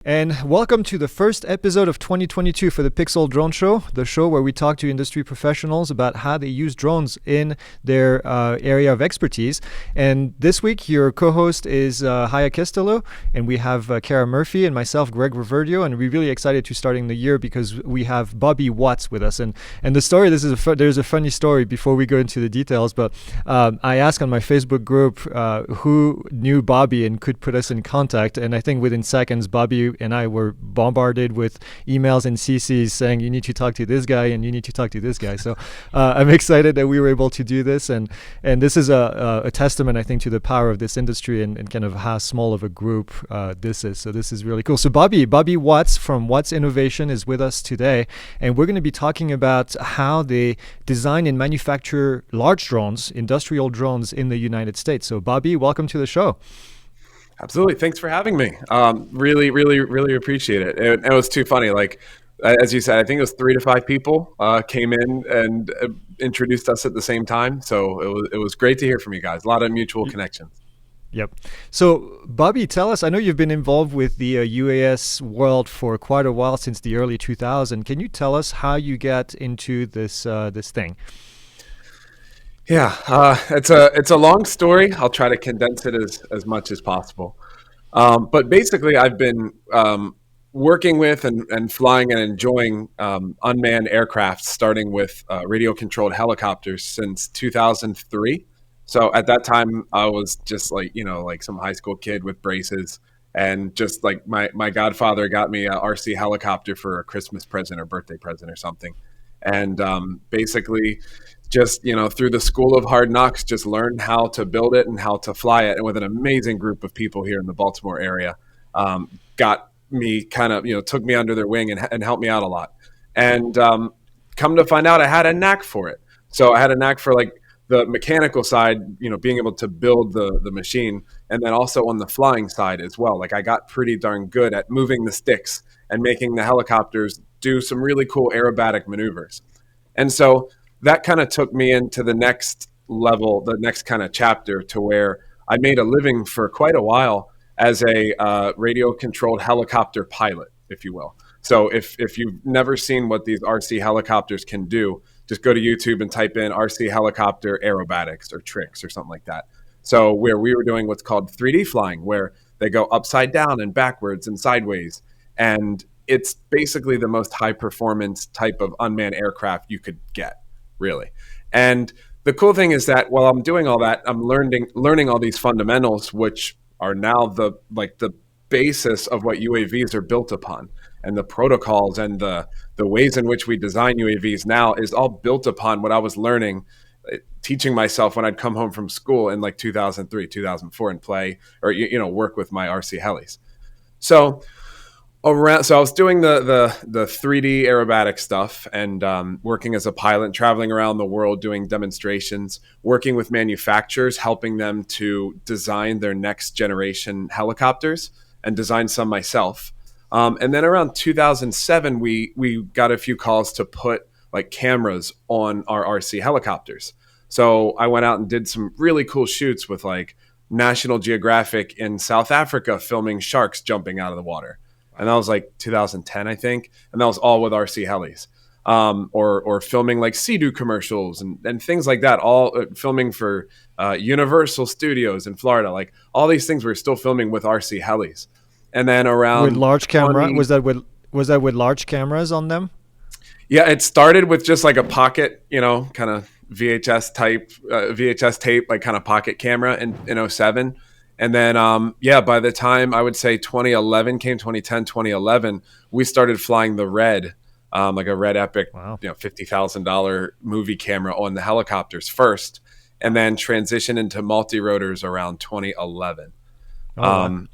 And welcome to the first episode of 2022 for the PiXL Drone Show, the show where we talk to industry professionals about how they use drones in their area of expertise. And this week, your co-host is Haya Kestelou, and we have Kara Murphy and myself, Greg Reverdio, and we're really excited to starting the year because we have Bobby Watts with us. And the story, there's a funny story before we go into the details, but I asked on my Facebook group who knew Bobby and could put us in contact, and I think within seconds, Bobby and I were bombarded with emails and CCs saying you need to talk to this guy and you need to talk to this guy. So I'm excited that we were able to do this, and this is a testament, I think, to the power of this industry and kind of how small of a group this is. So this is really cool. So Bobby Watts from Watts Innovation is with us today, and we're going to be talking about how they design and manufacture large drones, industrial drones in the United States. So Bobby, welcome to the show. Absolutely. Thanks for having me. Really appreciate it. It was too funny. Like, as you said, I think it was 3 to 5 people came in and introduced us at the same time. So it was great to hear from you guys. A lot of mutual connections. Yep. So, Bobby, tell us, I know you've been involved with the UAS world for quite a while, since the early 2000s. Can you tell us how you got into this thing? Yeah, it's a long story. I'll try to condense it as much as possible. But basically, I've been working with and flying and enjoying unmanned aircraft, starting with radio-controlled helicopters since 2003. So at that time, I was just like some high school kid with braces, and just like my godfather got me a RC helicopter for a Christmas present or birthday present or something, and basically just through the school of hard knocks, just learned how to build it and how to fly it, and with an amazing group of people here in the Baltimore area, got me kind of took me under their wing and helped me out a lot. And come to find out, I had a knack for it. So I had a knack for like the mechanical side, being able to build the machine, and then also on the flying side as well. Like, I got pretty darn good at moving the sticks and making the helicopters do some really cool aerobatic maneuvers. And so that kind of took me into the next level, the next kind of chapter, to where I made a living for quite a while as a radio-controlled helicopter pilot, if you will. So if you've never seen what these RC helicopters can do, just go to YouTube and type in RC helicopter aerobatics or tricks or something like that. So where we were doing what's called 3D flying, where they go upside down and backwards and sideways. And it's basically the most high-performance type of unmanned aircraft you could get, really. And the cool thing is that while I'm doing all that, I'm learning all these fundamentals, which are now the basis of what UAVs are built upon, and the protocols and the ways in which we design UAVs now is all built upon what I was learning, teaching myself when I'd come home from school in like 2003, 2004 and play or work with my RC helis. So I was doing the 3D aerobatic stuff and working as a pilot, traveling around the world doing demonstrations, working with manufacturers, helping them to design their next generation helicopters, and design some myself. And then around 2007, we got a few calls to put like cameras on our RC helicopters. So I went out and did some really cool shoots with like National Geographic in South Africa, filming sharks jumping out of the water. And that was like 2010, I think. And that was all with RC helis. Or filming like Sea-Doo commercials and things like that, all filming for Universal Studios in Florida. Like, all these things we're still filming with RC helis. And then around with large camera, was that with large cameras on them? Yeah, it started with just like a pocket, kind of VHS tape, like kind of pocket camera in 2007. And then, by the time I would say 2011 came, 2010, 2011, we started flying the Red, like a Red Epic, wow, $50,000 movie camera on the helicopters first, and then transitioned into multi-rotors around 2011.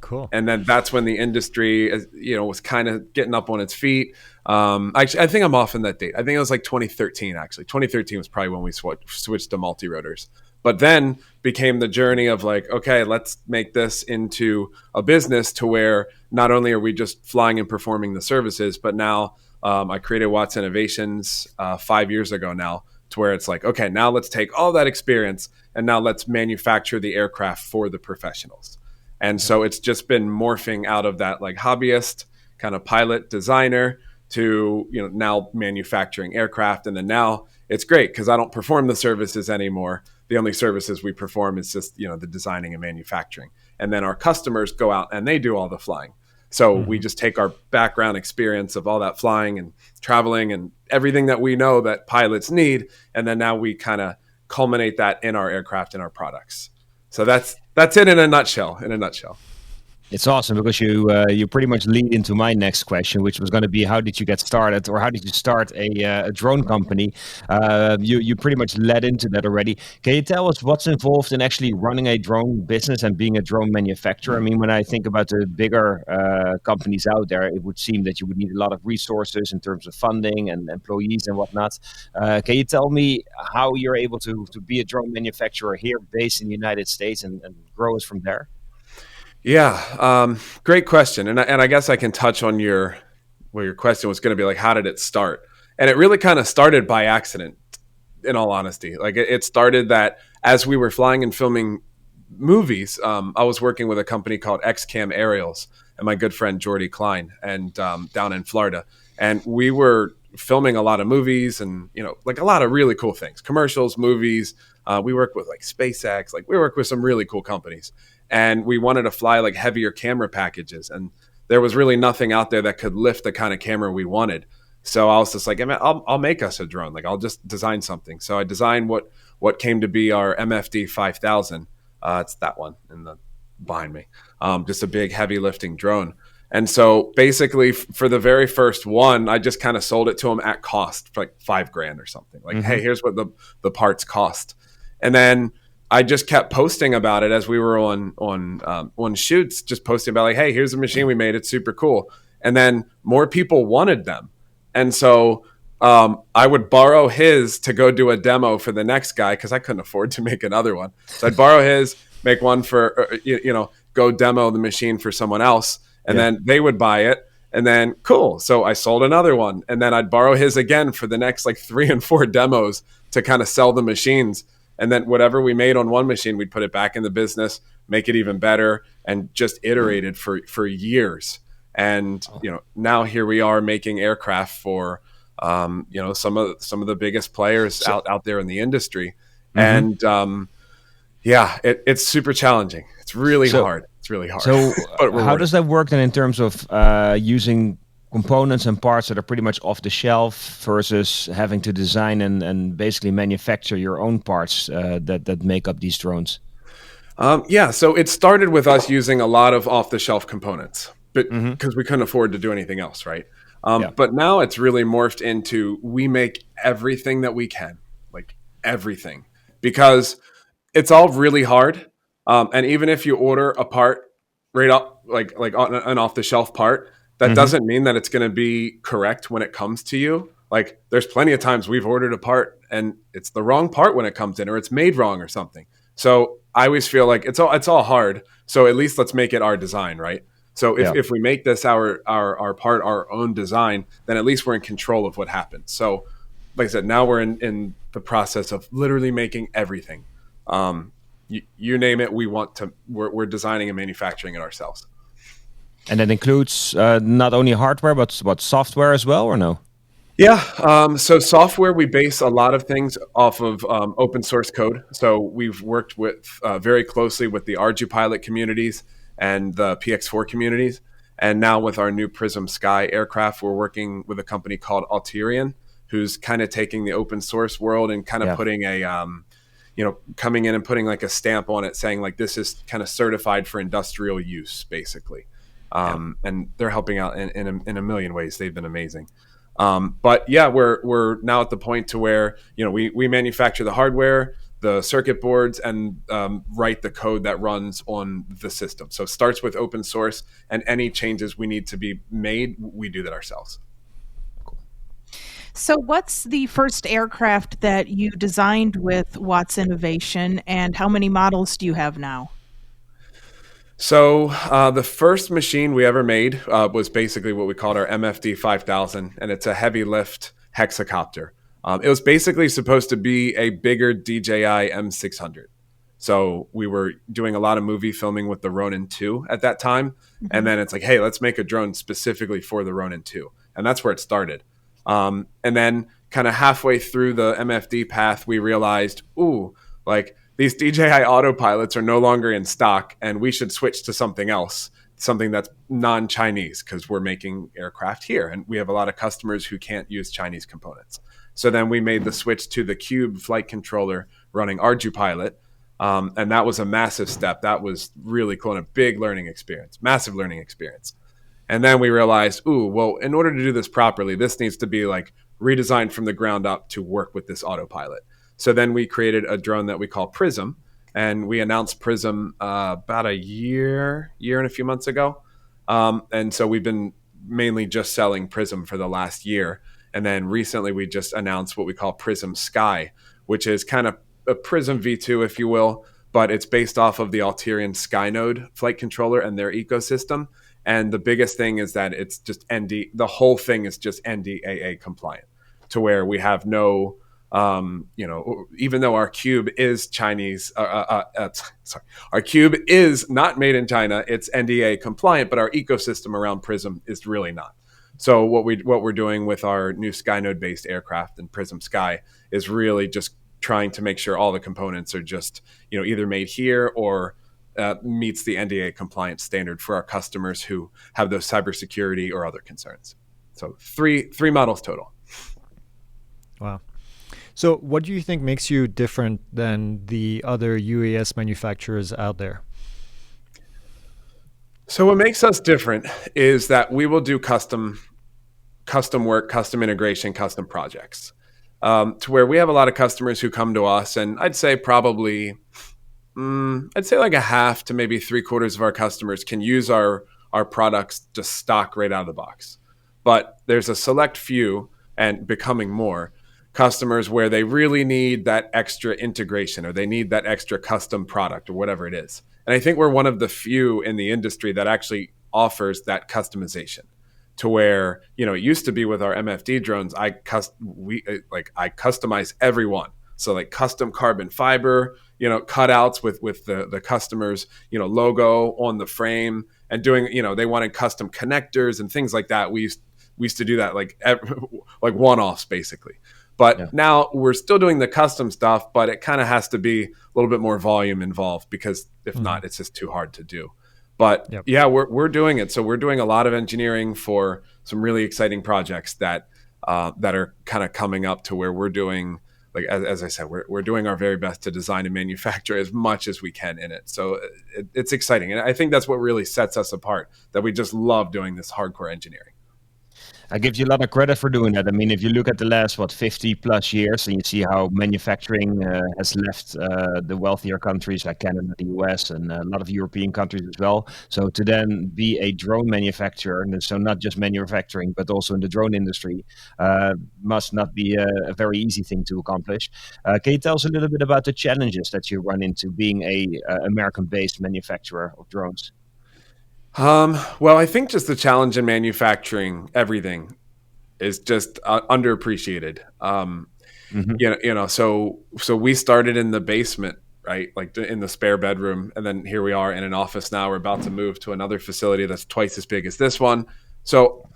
Cool. And then that's when the industry, was kind of getting up on its feet. Actually, I think I'm off on that date. I think it was like 2013, actually. 2013 was probably when we switched to multi-rotors. But then became the journey of like, okay, let's make this into a business to where not only are we just flying and performing the services, but now I created Watts Innovations 5 years ago now, to where it's like, okay, now let's take all that experience and now let's manufacture the aircraft for the professionals. And so it's just been morphing out of that like hobbyist kind of pilot designer to, now manufacturing aircraft. And then now it's great because I don't perform the services anymore. The only services we perform is just, the designing and manufacturing. And then our customers go out and they do all the flying. So we just take our background experience of all that flying and traveling and everything that we know that pilots need. And then now we kind of culminate that in our aircraft and our products. So that's it in a nutshell. It's awesome because you pretty much lead into my next question, which was going to be how did you get started, or how did you start a drone company? You pretty much led into that already. Can you tell us what's involved in actually running a drone business and being a drone manufacturer? I mean, when I think about the bigger companies out there, it would seem that you would need a lot of resources in terms of funding and employees and whatnot. Can you tell me how you're able to be a drone manufacturer here based in the United States and grow us from there? Yeah, great question. And I guess I can touch on your question was going to be like, how did it start? And it really kind of started by accident, in all honesty. Like it started that as we were flying and filming movies, I was working with a company called XCam Aerials and my good friend Jordy Klein, and down in Florida. And we were filming a lot of movies and, like a lot of really cool things, commercials, movies. We worked with like SpaceX, like we worked with some really cool companies. And we wanted to fly like heavier camera packages. And there was really nothing out there that could lift the kind of camera we wanted. So I was just like, I'll make us a drone. Like I'll just design something. So I designed what came to be our MFD 5000. It's that one behind me. Just a big heavy lifting drone. And so basically for the very first one, I just kind of sold it to them at cost for like $5,000 or something. Like, hey, here's what the parts cost. And then I just kept posting about it as we were on shoots, just posting about like, hey, here's a machine we made. It's super cool. And then more people wanted them. And so I would borrow his to go do a demo for the next guy because I couldn't afford to make another one. So I'd borrow his, make one for, go demo the machine for someone else. And then they would buy it. And then cool. So I sold another one. And then I'd borrow his again for the next like 3 and 4 demos to kind of sell the machines. And then whatever we made on one machine, we'd put it back in the business, make it even better, and just iterated for years. And now here we are making aircraft for some of the biggest players out there in the industry. And it's super challenging. It's really hard. It's really hard. So how does that work then in terms of using components and parts that are pretty much off the shelf versus having to design and basically manufacture your own parts that make up these drones? So it started with us using a lot of off-the-shelf components, but because we couldn't afford to do anything else, right? But now it's really morphed into we make everything that we can, like everything, because it's all really hard. And even if you order a part right up, like an off-the-shelf part, that doesn't mean that it's going to be correct when it comes to you. Like there's plenty of times we've ordered a part and it's the wrong part when it comes in, or it's made wrong or something. So I always feel like it's all hard. So at least let's make it our design, right? So if we make this our part, our own design, then at least we're in control of what happens. So like I said, now we're in the process of literally making everything. You name it, we're designing and manufacturing it ourselves. And that includes not only hardware, but software as well, or no? Yeah. So software, we base a lot of things off of open source code. So we've worked with very closely with the ArduPilot communities and the PX4 communities. And now with our new Prism Sky aircraft, we're working with a company called Alterian, who's kind of taking the open source world and kind of putting a, coming in and putting like a stamp on it saying like, this is kind of certified for industrial use, basically. And they're helping out in a million ways. They've been amazing. But yeah, we're now at the point to where, we manufacture the hardware, the circuit boards, and write the code that runs on the system. So it starts with open source, and any changes we need to be made, we do that ourselves. So what's the first aircraft that you designed with Watts Innovation, and how many models do you have now? So the first machine we ever made was basically what we called our MFD 5000, and it's a heavy lift hexacopter. It was basically supposed to be a bigger DJI M600. So we were doing a lot of movie filming with the Ronin 2 at that time. And then it's like, hey, let's make a drone specifically for the Ronin 2. And that's where it started. And then kind of halfway through the MFD path, we realized, ooh, like these DJI autopilots are no longer in stock and we should switch to something else, something that's non-Chinese, because we're making aircraft here. And we have a lot of customers who can't use Chinese components. So then we made the switch to the Cube flight controller running ArduPilot. And that was a massive step. That was really cool and a big learning experience, massive learning experience. And then we realized, ooh, well, in order to do this properly, this needs to be like redesigned from the ground up to work with this autopilot. So then we created a drone that we call Prism, and we announced Prism about a year and a few months ago. And so we've been mainly just selling Prism for the last year. And then recently we just announced what we call Prism Sky, which is kind of a Prism V2, if you will, but it's based off of the Alterian Skynode flight controller and their ecosystem. And the biggest thing is that it's just the whole thing is just NDAA compliant, to where we have no, even though our Cube is Chinese, our Cube is not made in China, it's NDAA compliant, but our ecosystem around Prism is really not. So what we're doing with our new Skynode based aircraft and Prism Sky is really just trying to make sure all the components are just, either made here or meets the NDAA compliant standard for our customers who have those cybersecurity or other concerns. So three models total. Wow. So what do you think makes you different than the other UAS manufacturers out there? So what makes us different is that we will do custom work, custom integration, custom projects. To where we have a lot of customers who come to us, and I'd say probably, like a half to maybe 3/4 of our customers can use our products just stock right out of the box. But there's a select few, and becoming more, customers where they really need that extra integration or they need that extra custom product or whatever it is. And I think we're one of the few in the industry that actually offers that customization. To where, it used to be with our MFD drones, I customize every one. So like custom carbon fiber, cutouts with the customer's, logo on the frame, and doing, they wanted custom connectors and things like that. We used to do that like one-offs basically. But now we're still doing the custom stuff, but it kind of has to be a little bit more volume involved, because if not, it's just too hard to do. But we're doing it. So we're doing a lot of engineering for some really exciting projects that are kind of coming up, to where we're doing, like as I said, we're doing our very best to design and manufacture as much as we can in it. So it's exciting, and I think that's what really sets us apart. That we just love doing this hardcore engineering. I give you a lot of credit for doing that. I mean, if you look at the last, 50 plus years, and you see how manufacturing has left the wealthier countries like Canada, the US, and a lot of European countries as well. So to then be a drone manufacturer, and so not just manufacturing, but also in the drone industry, must not be a very easy thing to accomplish. Can you tell us a little bit about the challenges that you run into being a American-based manufacturer of drones? Well, I think just the challenge in manufacturing everything is just underappreciated. So we started in the basement, right? Like in the spare bedroom. And then here we are in an office now. We're about to move to another facility that's twice as big as this one. So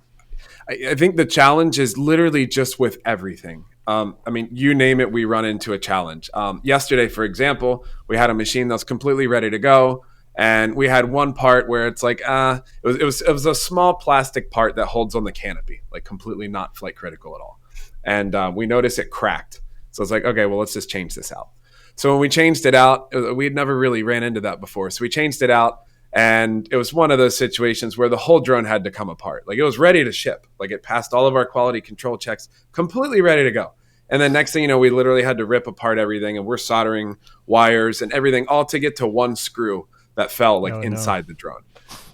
I think the challenge is literally just with everything. You name it, we run into a challenge. Yesterday, for example, we had a machine that's completely ready to go. And we had one part where it's like, it was a small plastic part that holds on the canopy, like completely not flight critical at all. And we noticed it cracked. So it's like, okay, well, let's just change this out. So when we changed it out, we had never really ran into that before. So we changed it out, and it was one of those situations where the whole drone had to come apart. Like it was ready to ship. Like it passed all of our quality control checks, completely ready to go. And then next thing you know, we literally had to rip apart everything, and we're soldering wires and everything all to get to one screw that fell inside the drone.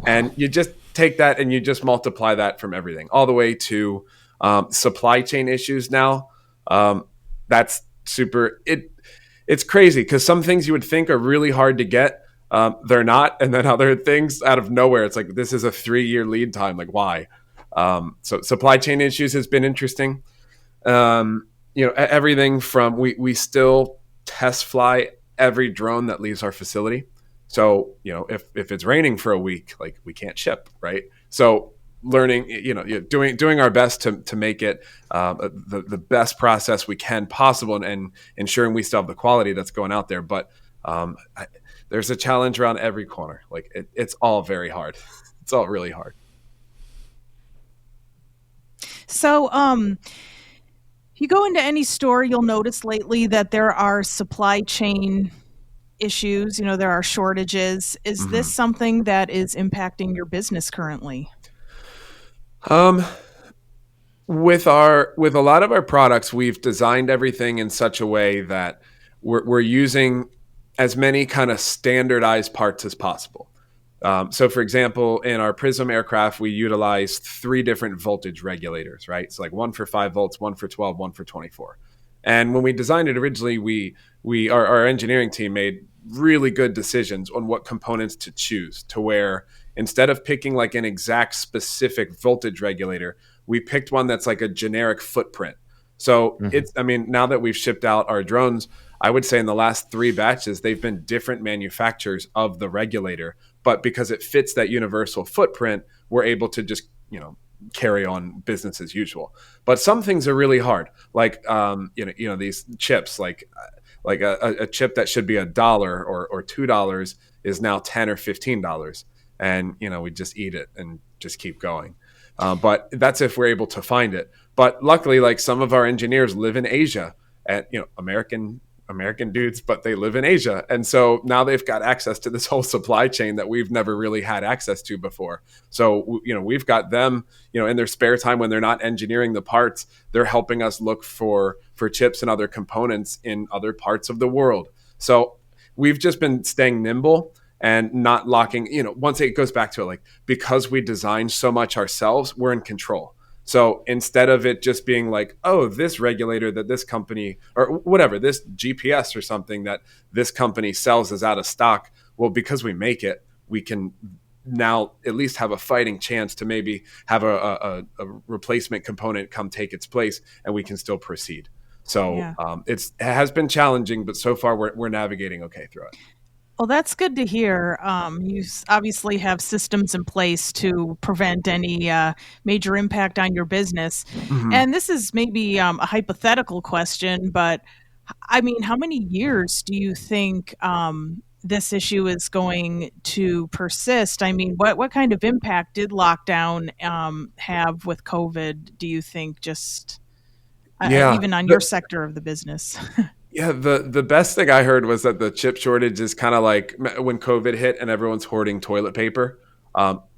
And you just take that and you just multiply that from everything all the way to supply chain issues now. That's super, it's crazy, because some things you would think are really hard to get, they're not. And then other things out of nowhere, it's like, this is a 3-year lead time. Like, why? So supply chain issues has been interesting. Everything from, we still test fly every drone that leaves our facility. So, if it's raining for a week, like we can't ship, right? So learning, doing our best to make it the best process we can possible, and ensuring we still have the quality that's going out there. But there's a challenge around every corner. Like it's all very hard. It's all really hard. So, if you go into any store, you'll notice lately that there are supply chain issues. There are shortages. Is this something that is impacting your business currently? With a lot of our products, we've designed everything in such a way that we're using as many kind of standardized parts as possible. So, for example, in our Prism aircraft, we utilize 3 different voltage regulators, right? So, like one for 5 volts, one for 12, one for 24. And when we designed it originally, our engineering team made really good decisions on what components to choose, to where instead of picking like an exact specific voltage regulator, we picked one that's like a generic footprint. So now that we've shipped out our drones, I would say in the last 3 batches, they've been different manufacturers of the regulator, but because it fits that universal footprint, we're able to just, carry on business as usual. But some things are really hard, like these chips, like a chip that should be $1 or $2 is now $10 or $15, and we just eat it and just keep going. But that's if we're able to find it. But luckily, like some of our engineers live in Asia, and American dudes, but they live in Asia. And so now they've got access to this whole supply chain that we've never really had access to before. So, we've got them, in their spare time when they're not engineering the parts, they're helping us look for chips and other components in other parts of the world. So we've just been staying nimble and not locking, once it goes back to it, like, because we design so much ourselves, we're in control. So instead of it just being like, oh, this regulator that this company or whatever, this GPS or something that this company sells is out of stock. Well, because we make it, we can now at least have a fighting chance to maybe have a replacement component come take its place, and we can still proceed. So it has been challenging, but so far we're navigating okay through it. Well, that's good to hear. You obviously have systems in place to prevent any major impact on your business. And this is maybe a hypothetical question, but I mean, how many years do you think this issue is going to persist? I mean, what kind of impact did lockdown have with COVID, do you think, just even on your sector of the business? Yeah, the best thing I heard was that the chip shortage is kind of like when COVID hit and everyone's hoarding toilet paper.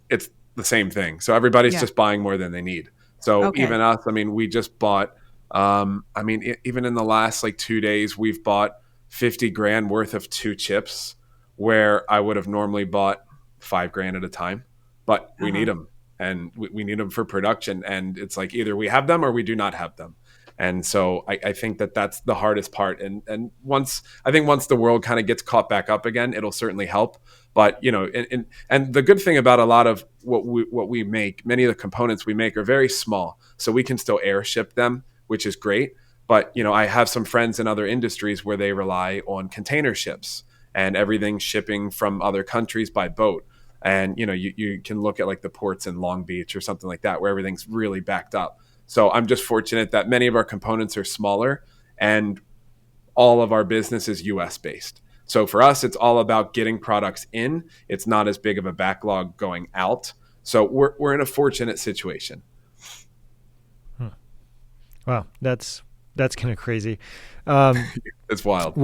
It's the same thing. So everybody's just buying more than they need. So even us, I mean, we just bought, even in the last like 2 days, we've bought 50 grand worth of 2 chips where I would have normally bought 5 grand at a time, but we need them, and we need them for production. And it's like either we have them or we do not have them. And so I think that's the hardest part. And once the world kind of gets caught back up again, it'll certainly help. But, and the good thing about a lot of what we make, many of the components we make are very small, so we can still airship them, which is great. But, I have some friends in other industries where they rely on container ships and everything shipping from other countries by boat. And, you can look at like the ports in Long Beach or something like that, where everything's really backed up. So I'm just fortunate that many of our components are smaller and all of our business is US based. So for us, it's all about getting products in. It's not as big of a backlog going out. So we're in a fortunate situation. Wow, that's kind of crazy. It's wild.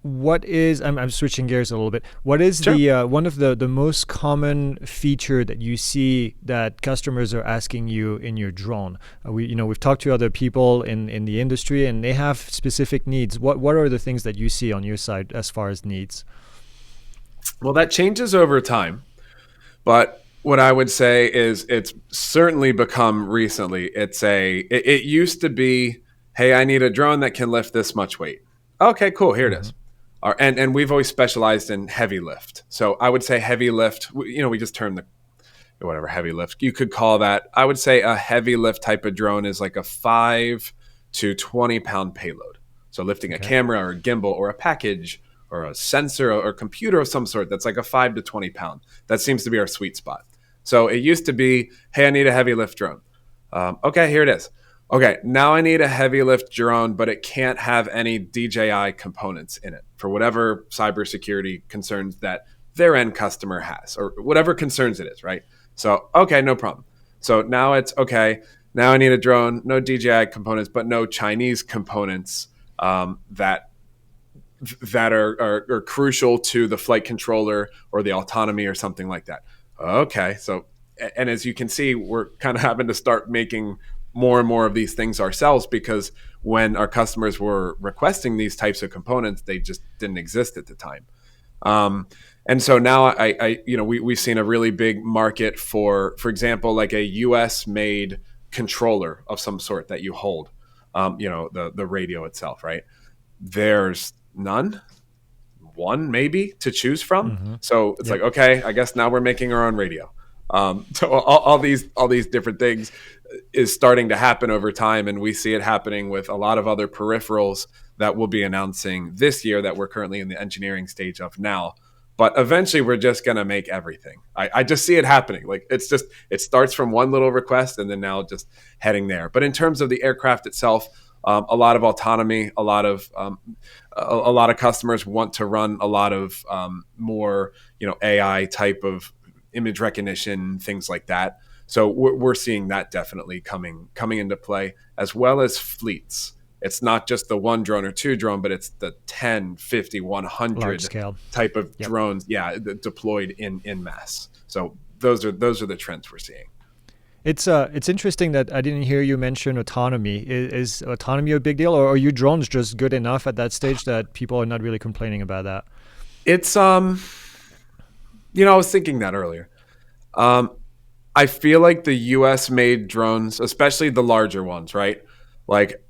What is, I'm switching gears a little bit. What is the one of the most common feature that you see that customers are asking you in your drone? We've talked to other people in the industry, and they have specific needs. What are the things that you see on your side as far as needs? Well, that changes over time, but what I would say is it's certainly become recently. It used to be, hey, I need a drone that can lift this much weight. Okay, cool. Here it is. And we've always specialized in heavy lift. So I would say heavy lift, we just term whatever heavy lift. You could call that, I would say a heavy lift type of drone is like a 5 to 20 pound payload. So lifting a Okay. camera or a gimbal or a package or a sensor or a computer of some sort that's like a 5 to 20 pound. That seems to be our sweet spot. So it used to be, hey, I need a heavy lift drone. Okay, here it is. Okay, now I need a heavy lift drone, but it can't have any DJI components in it for whatever cybersecurity concerns that their end customer has or whatever concerns it is, right? So, okay, no problem. So now it's okay. Now I need a drone, no DJI components, but no Chinese components that are crucial to the flight controller or the autonomy or something like that. Okay, so and as you can see, we're kind of having to start making more and more of these things ourselves because when our customers were requesting these types of components, they just didn't exist at the time. And so now we've seen a really big market for example, like a US made controller of some sort that you hold, the radio itself, right? There's none, one maybe to choose from. Mm-hmm. So it's like, okay, I guess now we're making our own radio. So all these different things is starting to happen over time, and we see it happening with a lot of other peripherals that we'll be announcing this year that we're currently in the engineering stage of now. But eventually, we're just going to make everything. I just see it happening. Like it starts from one little request, and then now just heading there. But in terms of the aircraft itself, a lot of autonomy, a lot of customers want to run a lot of more AI type of image recognition, things like that. So we're seeing that definitely coming into play, as well as fleets. It's not just the one drone or two drone, but it's the 10, 50, 100 scale type of drones, deployed in mass. So those are the trends we're seeing. It's interesting that I didn't hear you mention autonomy. Is autonomy a big deal, or are you drones just good enough at that stage that people are not really complaining about that? It's I was thinking that earlier. I feel like the US made drones, especially the larger ones, right? Like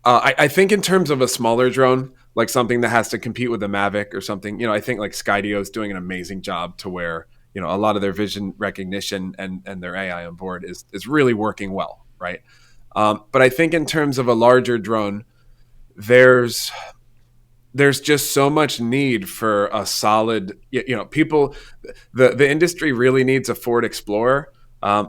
I think in terms of a smaller drone, like something that has to compete with a Mavic or something, I think like Skydio is doing an amazing job to where, a lot of their vision recognition and their AI on board is really working well, right? But I think in terms of a larger drone, there's just so much need for a solid, people, the industry really needs a Ford Explorer.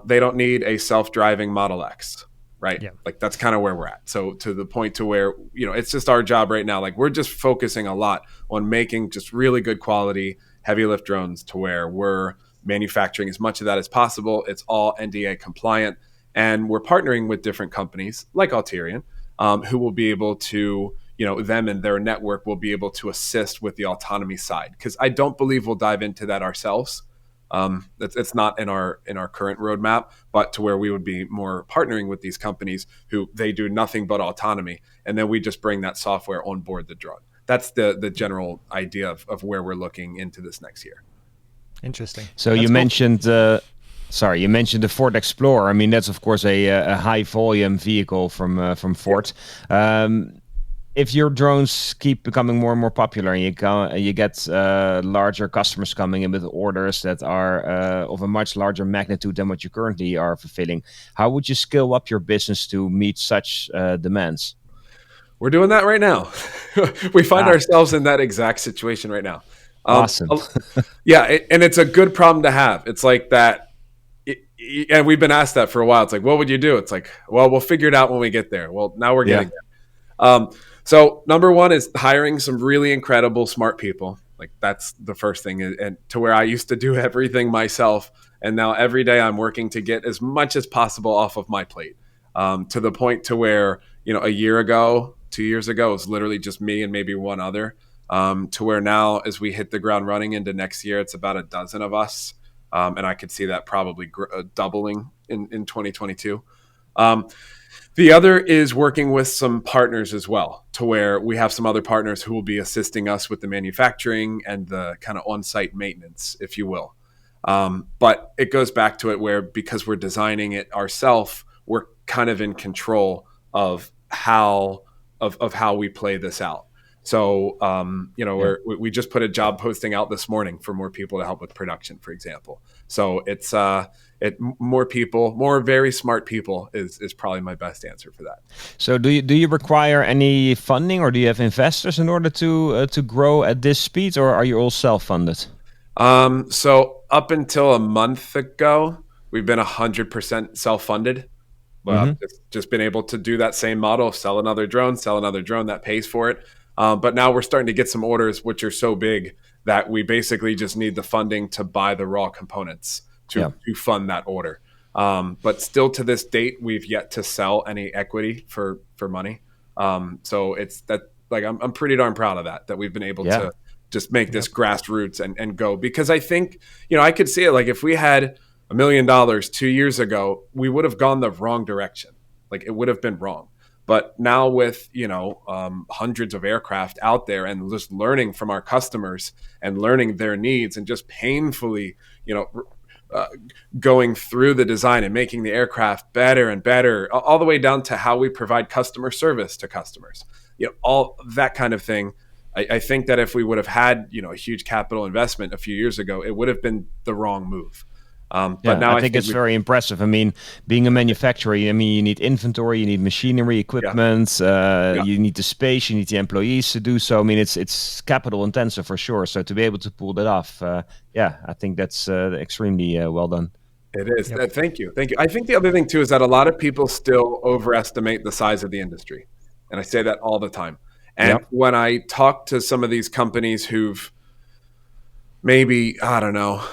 They don't need a self-driving Model X, right? Yeah. Like that's kind of where we're at. So to the point to where, it's just our job right now. Like we're just focusing a lot on making just really good quality heavy lift drones to where we're manufacturing as much of that as possible. It's all NDA compliant. And we're partnering with different companies like Alterian, who will be able to, them and their network will be able to assist with the autonomy side. Because I don't believe we'll dive into that ourselves. It's not in our current roadmap, but to where we would be more partnering with these companies who they do nothing but autonomy, and then we just bring that software on board the drone. That's the general idea of where we're looking into this next year. Interesting. So you mentioned, you mentioned the Ford Explorer. I mean, that's of course a high volume vehicle from Ford. If your drones keep becoming more and more popular, and you get larger customers coming in with orders that are of a much larger magnitude than what you currently are fulfilling, how would you scale up your business to meet such demands? We're doing that right now. We find ourselves in that exact situation right now. Awesome. And it's a good problem to have. It's like that. And we've been asked that for a while. It's like, what would you do? It's like, well, we'll figure it out when we get there. Well, now we're getting there. So number one is hiring some really incredible, smart people. Like that's the first thing. And to where I used to do everything myself. And now every day I'm working to get as much as possible off of my plate, to the point to where, a year ago, 2 years ago, it was literally just me and maybe one other, to where now as we hit the ground running into next year, it's about a dozen of us. And I could see that probably doubling in 2022. The other is working with some partners as well, to where we have some other partners who will be assisting us with the manufacturing and the kind of on-site maintenance, if you will. But it goes back to it where, because we're designing it ourselves, we're kind of in control of how we play this out. So, we just put a job posting out this morning for more people to help with production, for example. So it's more people, more very smart people is probably my best answer for that. So do you require any funding, or do you have investors in order to grow at this speed, or are you all self-funded? So up until a month ago, we've been 100% self-funded. Just been able to do that same model, sell another drone that pays for it. But now we're starting to get some orders which are so big that we basically just need the funding to buy the raw components to fund that order. But still to this date, we've yet to sell any equity for money. So it's that, like, I'm pretty darn proud of that we've been able to just make this grassroots and go, because I think, I could see it, like, if we had $1 million 2 years ago, we would have gone the wrong direction. Like, it would have been wrong. But now with, hundreds of aircraft out there and just learning from our customers and learning their needs and just painfully, going through the design and making the aircraft better and better, all the way down to how we provide customer service to customers, all that kind of thing. I think that if we would have had, a huge capital investment a few years ago, it would have been the wrong move. But now I think it's very impressive. I mean, being a manufacturer, you need inventory, you need machinery, equipment, you need the space, you need the employees to do so. I mean, it's capital intensive for sure. So to be able to pull that off, I think that's extremely well done. It is. Thank you. I think the other thing too is that a lot of people still overestimate the size of the industry, and I say that all the time. And when I talk to some of these companies who've maybe, I don't know,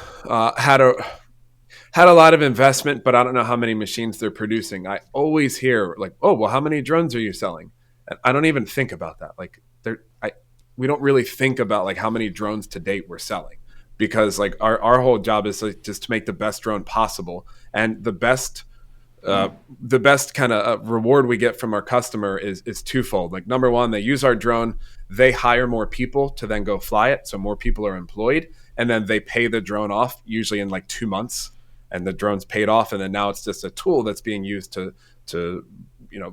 had a lot of investment, but I don't know how many machines they're producing, I always hear like, "Oh, well, how many drones are you selling?" And I don't even think about that. Like, we don't really think about like how many drones to date we're selling, because like our whole job is like just to make the best drone possible, and the best kind of reward we get from our customer is twofold. Like, number one, they use our drone, they hire more people to then go fly it, so more people are employed, and then they pay the drone off usually in like 2 months, and the drone's paid off, and then now it's just a tool that's being used to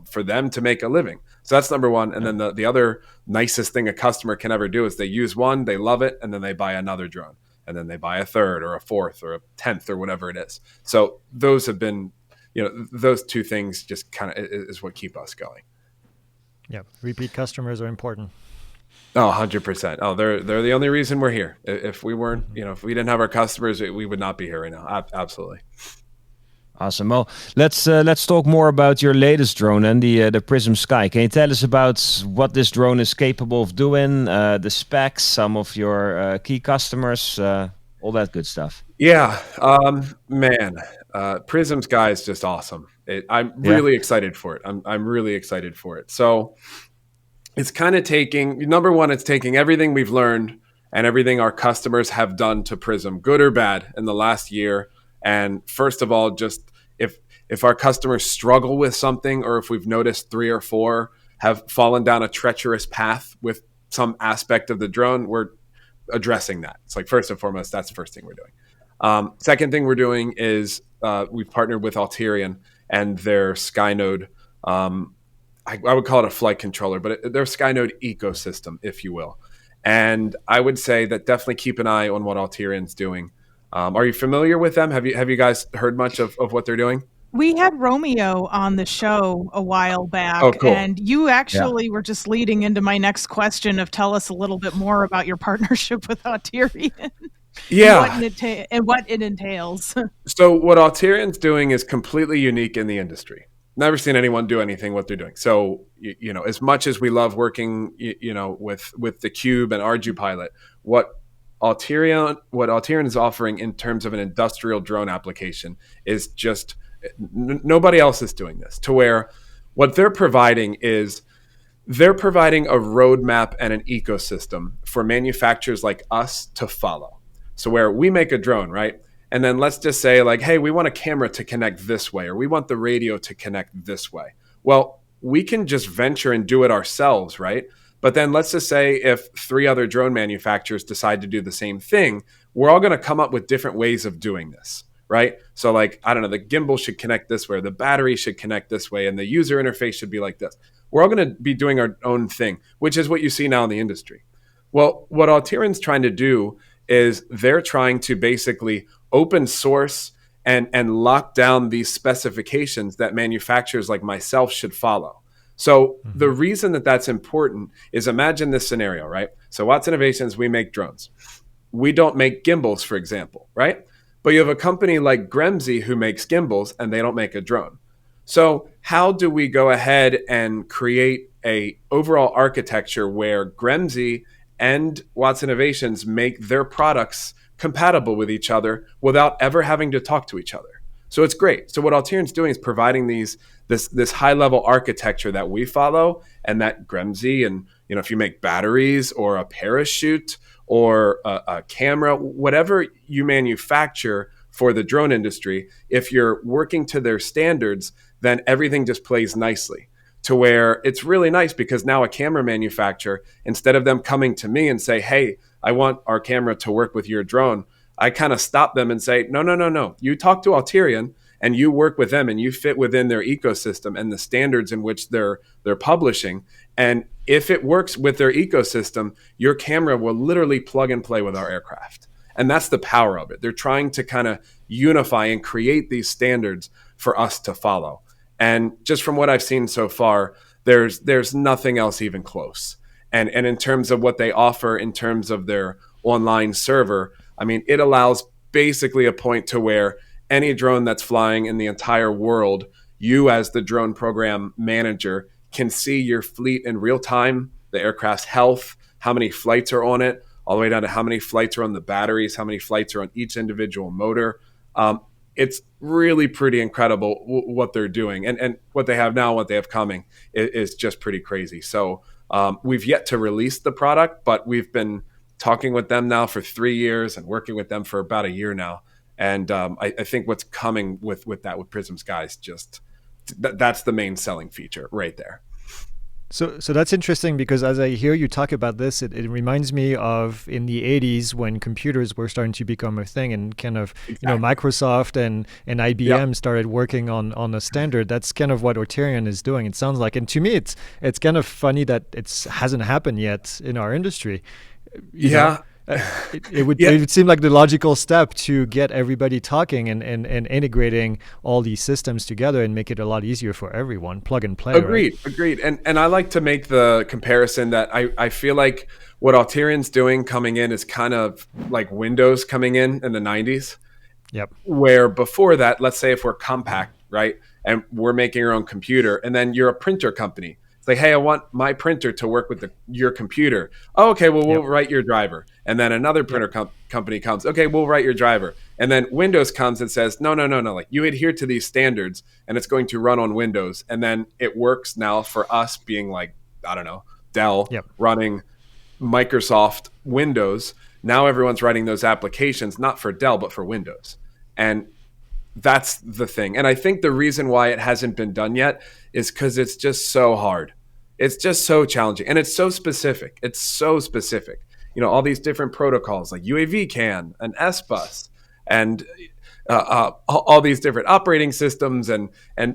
for them to make a living. So that's number one. And then the other nicest thing a customer can ever do is they use one, they love it, and then they buy another drone, and then they buy a third or a fourth or a 10th or whatever it is. So those have been, those two things just kind of is what keep us going. Yeah, repeat customers are important. Oh, 100%. Oh, they're the only reason we're here. If we weren't, if we didn't have our customers, we would not be here right now. Absolutely. Awesome. Well, let's talk more about your latest drone and the Prism Sky. Can you tell us about what this drone is capable of doing, the specs, some of your key customers, all that good stuff? Yeah, man, Prism Sky is just awesome. I'm really excited for it. I'm really excited for it. So it's kind of number one, it's taking everything we've learned and everything our customers have done to Prism, good or bad, in the last year. And first of all, just if our customers struggle with something, or if we've noticed 3 or 4 have fallen down a treacherous path with some aspect of the drone, we're addressing that. It's like, first and foremost, that's the first thing we're doing. Second thing we're doing is we've partnered with Alterian and their Skynode. I would call it a flight controller, but their Skynode ecosystem, if you will. And I would say that definitely keep an eye on what Alterian's doing. Are you familiar with them? Have you guys heard much of what they're doing? We had Romeo on the show a while back, cool. And you actually were just leading into my next question of tell us a little bit more about your partnership with Alterian. Yeah. And what it entails. So what Alterian's doing is completely unique in the industry. Never seen anyone do anything what they're doing. So, as much as we love working, with the Cube and ArduPilot, what Alterian is offering in terms of an industrial drone application is just nobody else is doing this, to where what they're providing a roadmap and an ecosystem for manufacturers like us to follow. So where we make a drone, right? And then let's just say like, hey, we want a camera to connect this way, or we want the radio to connect this way. Well, we can just venture and do it ourselves, right? But then let's just say if 3 other drone manufacturers decide to do the same thing, we're all going to come up with different ways of doing this, right? So like, I don't know, the gimbal should connect this way, or the battery should connect this way, and the user interface should be like this. We're all going to be doing our own thing, which is what you see now in the industry. Well, what Alterian's trying to do is they're trying to basically open source and lock down these specifications that manufacturers like myself should follow. So the reason that that's important is, imagine this scenario, right? So Watts Innovations, we make drones. We don't make gimbals, for example, right? But you have a company like Gremsy who makes gimbals and they don't make a drone. So how do we go ahead and create a overall architecture where Gremsy and Watts Innovations make their products compatible with each other without ever having to talk to each other? So it's great. So what Alterian's doing is providing this high level architecture that we follow, and that Gremsy, and if you make batteries or a parachute or a camera, whatever you manufacture for the drone industry, if you're working to their standards, then everything just plays nicely, to where it's really nice, because now a camera manufacturer, instead of them coming to me and say, hey, I want our camera to work with your drone, I kind of stop them and say, no. You talk to Alterian and you work with them and you fit within their ecosystem and the standards in which they're publishing. And if it works with their ecosystem, your camera will literally plug and play with our aircraft. And that's the power of it. They're trying to kind of unify and create these standards for us to follow. And just from what I've seen so far, there's nothing else even close. And in terms of what they offer in terms of their online server, I mean, it allows basically a point to where any drone that's flying in the entire world, you as the drone program manager can see your fleet in real time, the aircraft's health, how many flights are on it, all the way down to how many flights are on the batteries, how many flights are on each individual motor. It's really pretty incredible what they're doing, and what they have now, what they have coming is just pretty crazy. So we've yet to release the product, but we've been talking with them now for 3 years and working with them for about a year now. And I think what's coming with Prism Sky is just that's the main selling feature right there. So that's interesting, because as I hear you talk about this, it reminds me of in the 80s when computers were starting to become a thing, and kind of, Microsoft and IBM started working on a standard. That's kind of what Alterian is doing, it sounds like. And to me, it's kind of funny that it hasn't happened yet in our industry. You know? It would seem like the logical step to get everybody talking and integrating all these systems together and make it a lot easier for everyone. Plug and play. Agreed. And I like to make the comparison that I feel like what Alterian's doing coming in is kind of like Windows coming in the 90s. Yep. Where before that, let's say if we're compact, right, and we're making our own computer, and then you're a printer company. It's like, hey, I want my printer to work with your computer. Oh, okay, well, we'll write your driver. And then another printer company comes. Okay, we'll write your driver. And then Windows comes and says, no. Like, you adhere to these standards, and it's going to run on Windows. And then it works now for us being like, I don't know, Dell running Microsoft Windows. Now everyone's writing those applications, not for Dell, but for Windows. And that's the thing. And I think the reason why it hasn't been done yet is because it's just so hard. It's just so challenging. And it's so specific. All these different protocols like UAV CAN and SBus and all these different operating systems and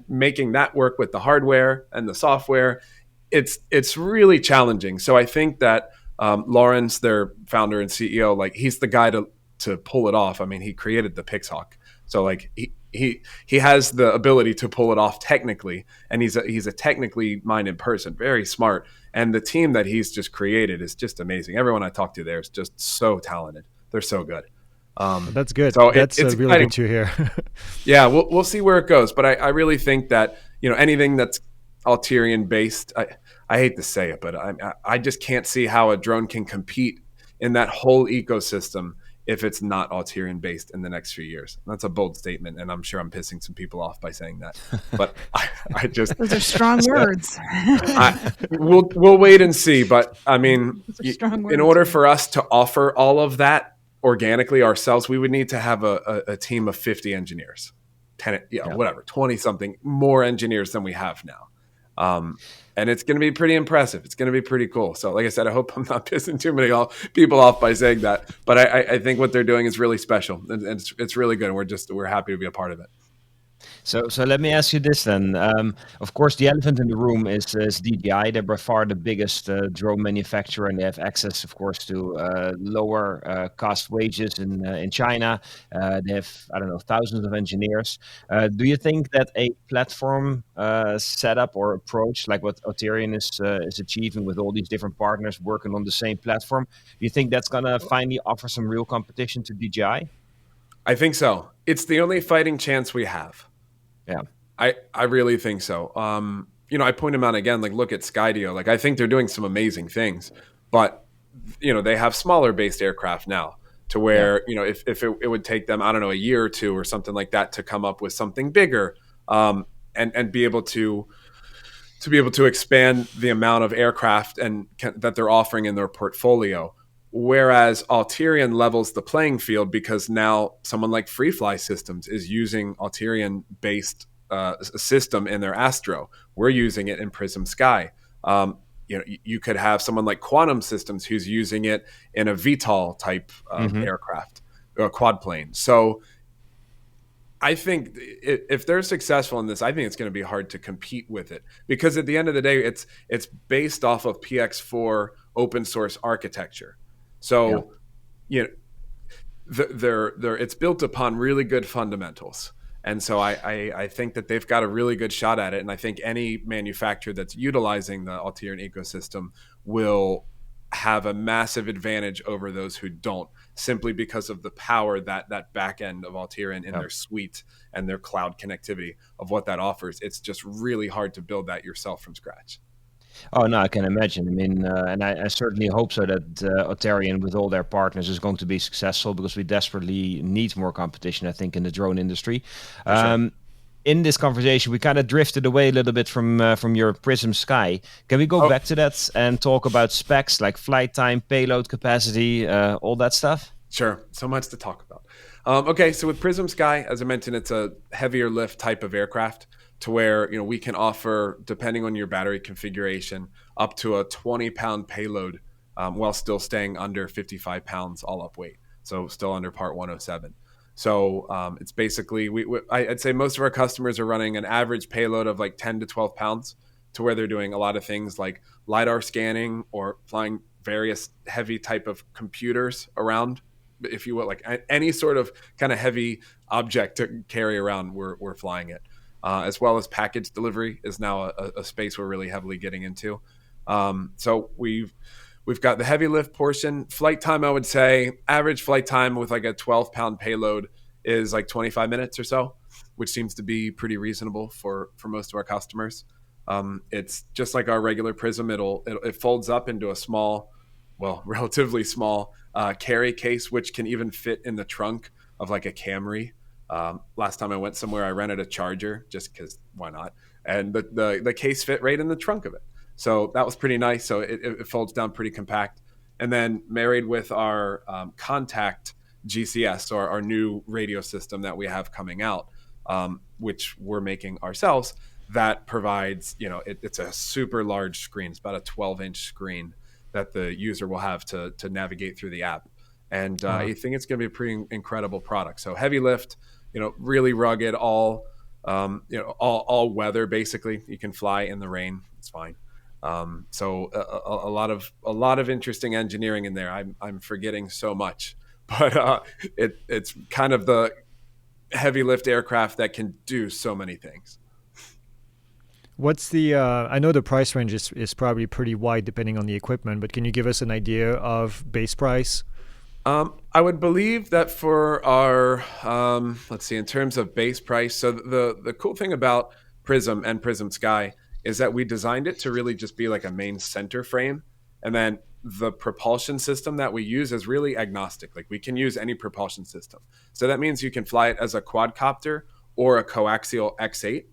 making that work with the hardware and the software. It's really challenging. So I think that Lawrence, their founder and CEO, like, he's the guy to pull it off. I mean, he created the PiXHawk. So like he has the ability to pull it off technically, and he's a technically minded person, very smart. And the team that he's just created is just amazing. Everyone I talk to there is just so talented. They're so good. That's good. So that's it's really good to hear. Yeah, we'll see where it goes. But I really think that anything that's Alterian based, I hate to say it, but I just can't see how a drone can compete in that whole ecosystem if it's not Alterian based in the next few years. That's a bold statement, and I'm sure I'm pissing some people off by saying that. But I just those are strong words. We'll wait and see. But I mean, in order for us to offer all of that organically ourselves, we would need to have a team of 50 engineers, 10, whatever, 20 something more engineers than we have now. And it's going to be pretty impressive. It's going to be pretty cool. So like I said, I hope I'm not pissing too many people off by saying that. But I think what they're doing is really special. And it's really good. And we're happy to be a part of it. So let me ask you this then. Of course, the elephant in the room is DJI. They're by far the biggest drone manufacturer, and they have access, of course, to lower cost wages in China. They have, I don't know, thousands of engineers. Do you think that a platform setup or approach like what Auterion is achieving with all these different partners working on the same platform, do you think that's gonna finally offer some real competition to DJI? I think so. It's the only fighting chance we have. Yeah. I really think so. I point them out again, like look at Skydio. Like I think they're doing some amazing things, but they have smaller based aircraft now to where, if it would take them, I don't know, a year or two or something like that to come up with something bigger, and be able to expand the amount of aircraft that they're offering in their portfolio. Whereas Auterion levels the playing field because now someone like FreeFly Systems is using Auterion-based system in their Astro. We're using it in Prism Sky. You could have someone like Quantum Systems who's using it in a VTOL type aircraft, or a quad plane. So I think if they're successful in this, I think it's going to be hard to compete with it because at the end of the day, it's based off of PX4 open source architecture. So, it's built upon really good fundamentals. And so I think that they've got a really good shot at it. And I think any manufacturer that's utilizing the Auterion ecosystem will have a massive advantage over those who don't, simply because of the power that back end of Auterion in their suite and their cloud connectivity of what that offers. It's just really hard to build that yourself from scratch. Oh no, I can imagine. I mean, and I certainly hope so that Auterion, with all their partners, is going to be successful because we desperately need more competition, I think, in the drone industry. Sure. In this conversation, we kind of drifted away a little bit from your Prism Sky. Can we go back to that and talk about specs like flight time, payload capacity, all that stuff? Sure. So much to talk about. Okay, so with Prism Sky, as I mentioned, it's a heavier lift type of aircraft to where we can offer, depending on your battery configuration, up to a 20-pound payload while still staying under 55 pounds all up weight. So still under part 107. So it's basically, I'd say most of our customers are running an average payload of like 10 to 12 pounds to where they're doing a lot of things like LiDAR scanning or flying various heavy type of computers around, if you will, like any sort of kind of heavy object to carry around, we're flying it. As well as package delivery is now a space we're really heavily getting into. So we've got the heavy lift portion. Flight time, I would say, average flight time with like a 12-pound payload is like 25 minutes or so, which seems to be pretty reasonable for most of our customers. It's just like our regular Prism. It folds up into a small, well, relatively small carry case, which can even fit in the trunk of like a Camry. Last time I went somewhere, I rented a Charger just because why not? And the case fit right in the trunk of it. So that was pretty nice. So it folds down pretty compact. And then married with our Contact GCS, or our new radio system that we have coming out, which we're making ourselves, that provides, it's a super large screen. It's about a 12-inch screen that the user will have to navigate through the app. And I think it's going to be a pretty incredible product. So heavy lift, really rugged, all weather, basically. You can fly in the rain. It's fine. So a lot of interesting engineering in there. I'm forgetting so much, but it's kind of the heavy lift aircraft that can do so many things. What's the, I know the price range is probably pretty wide depending on the equipment, but can you give us an idea of base price? I would believe that for our, let's see, in terms of base price. So the cool thing about Prism and Prism Sky is that we designed it to really just be like a main center frame. And then the propulsion system that we use is really agnostic. Like we can use any propulsion system. So that means you can fly it as a quadcopter or a coaxial X8.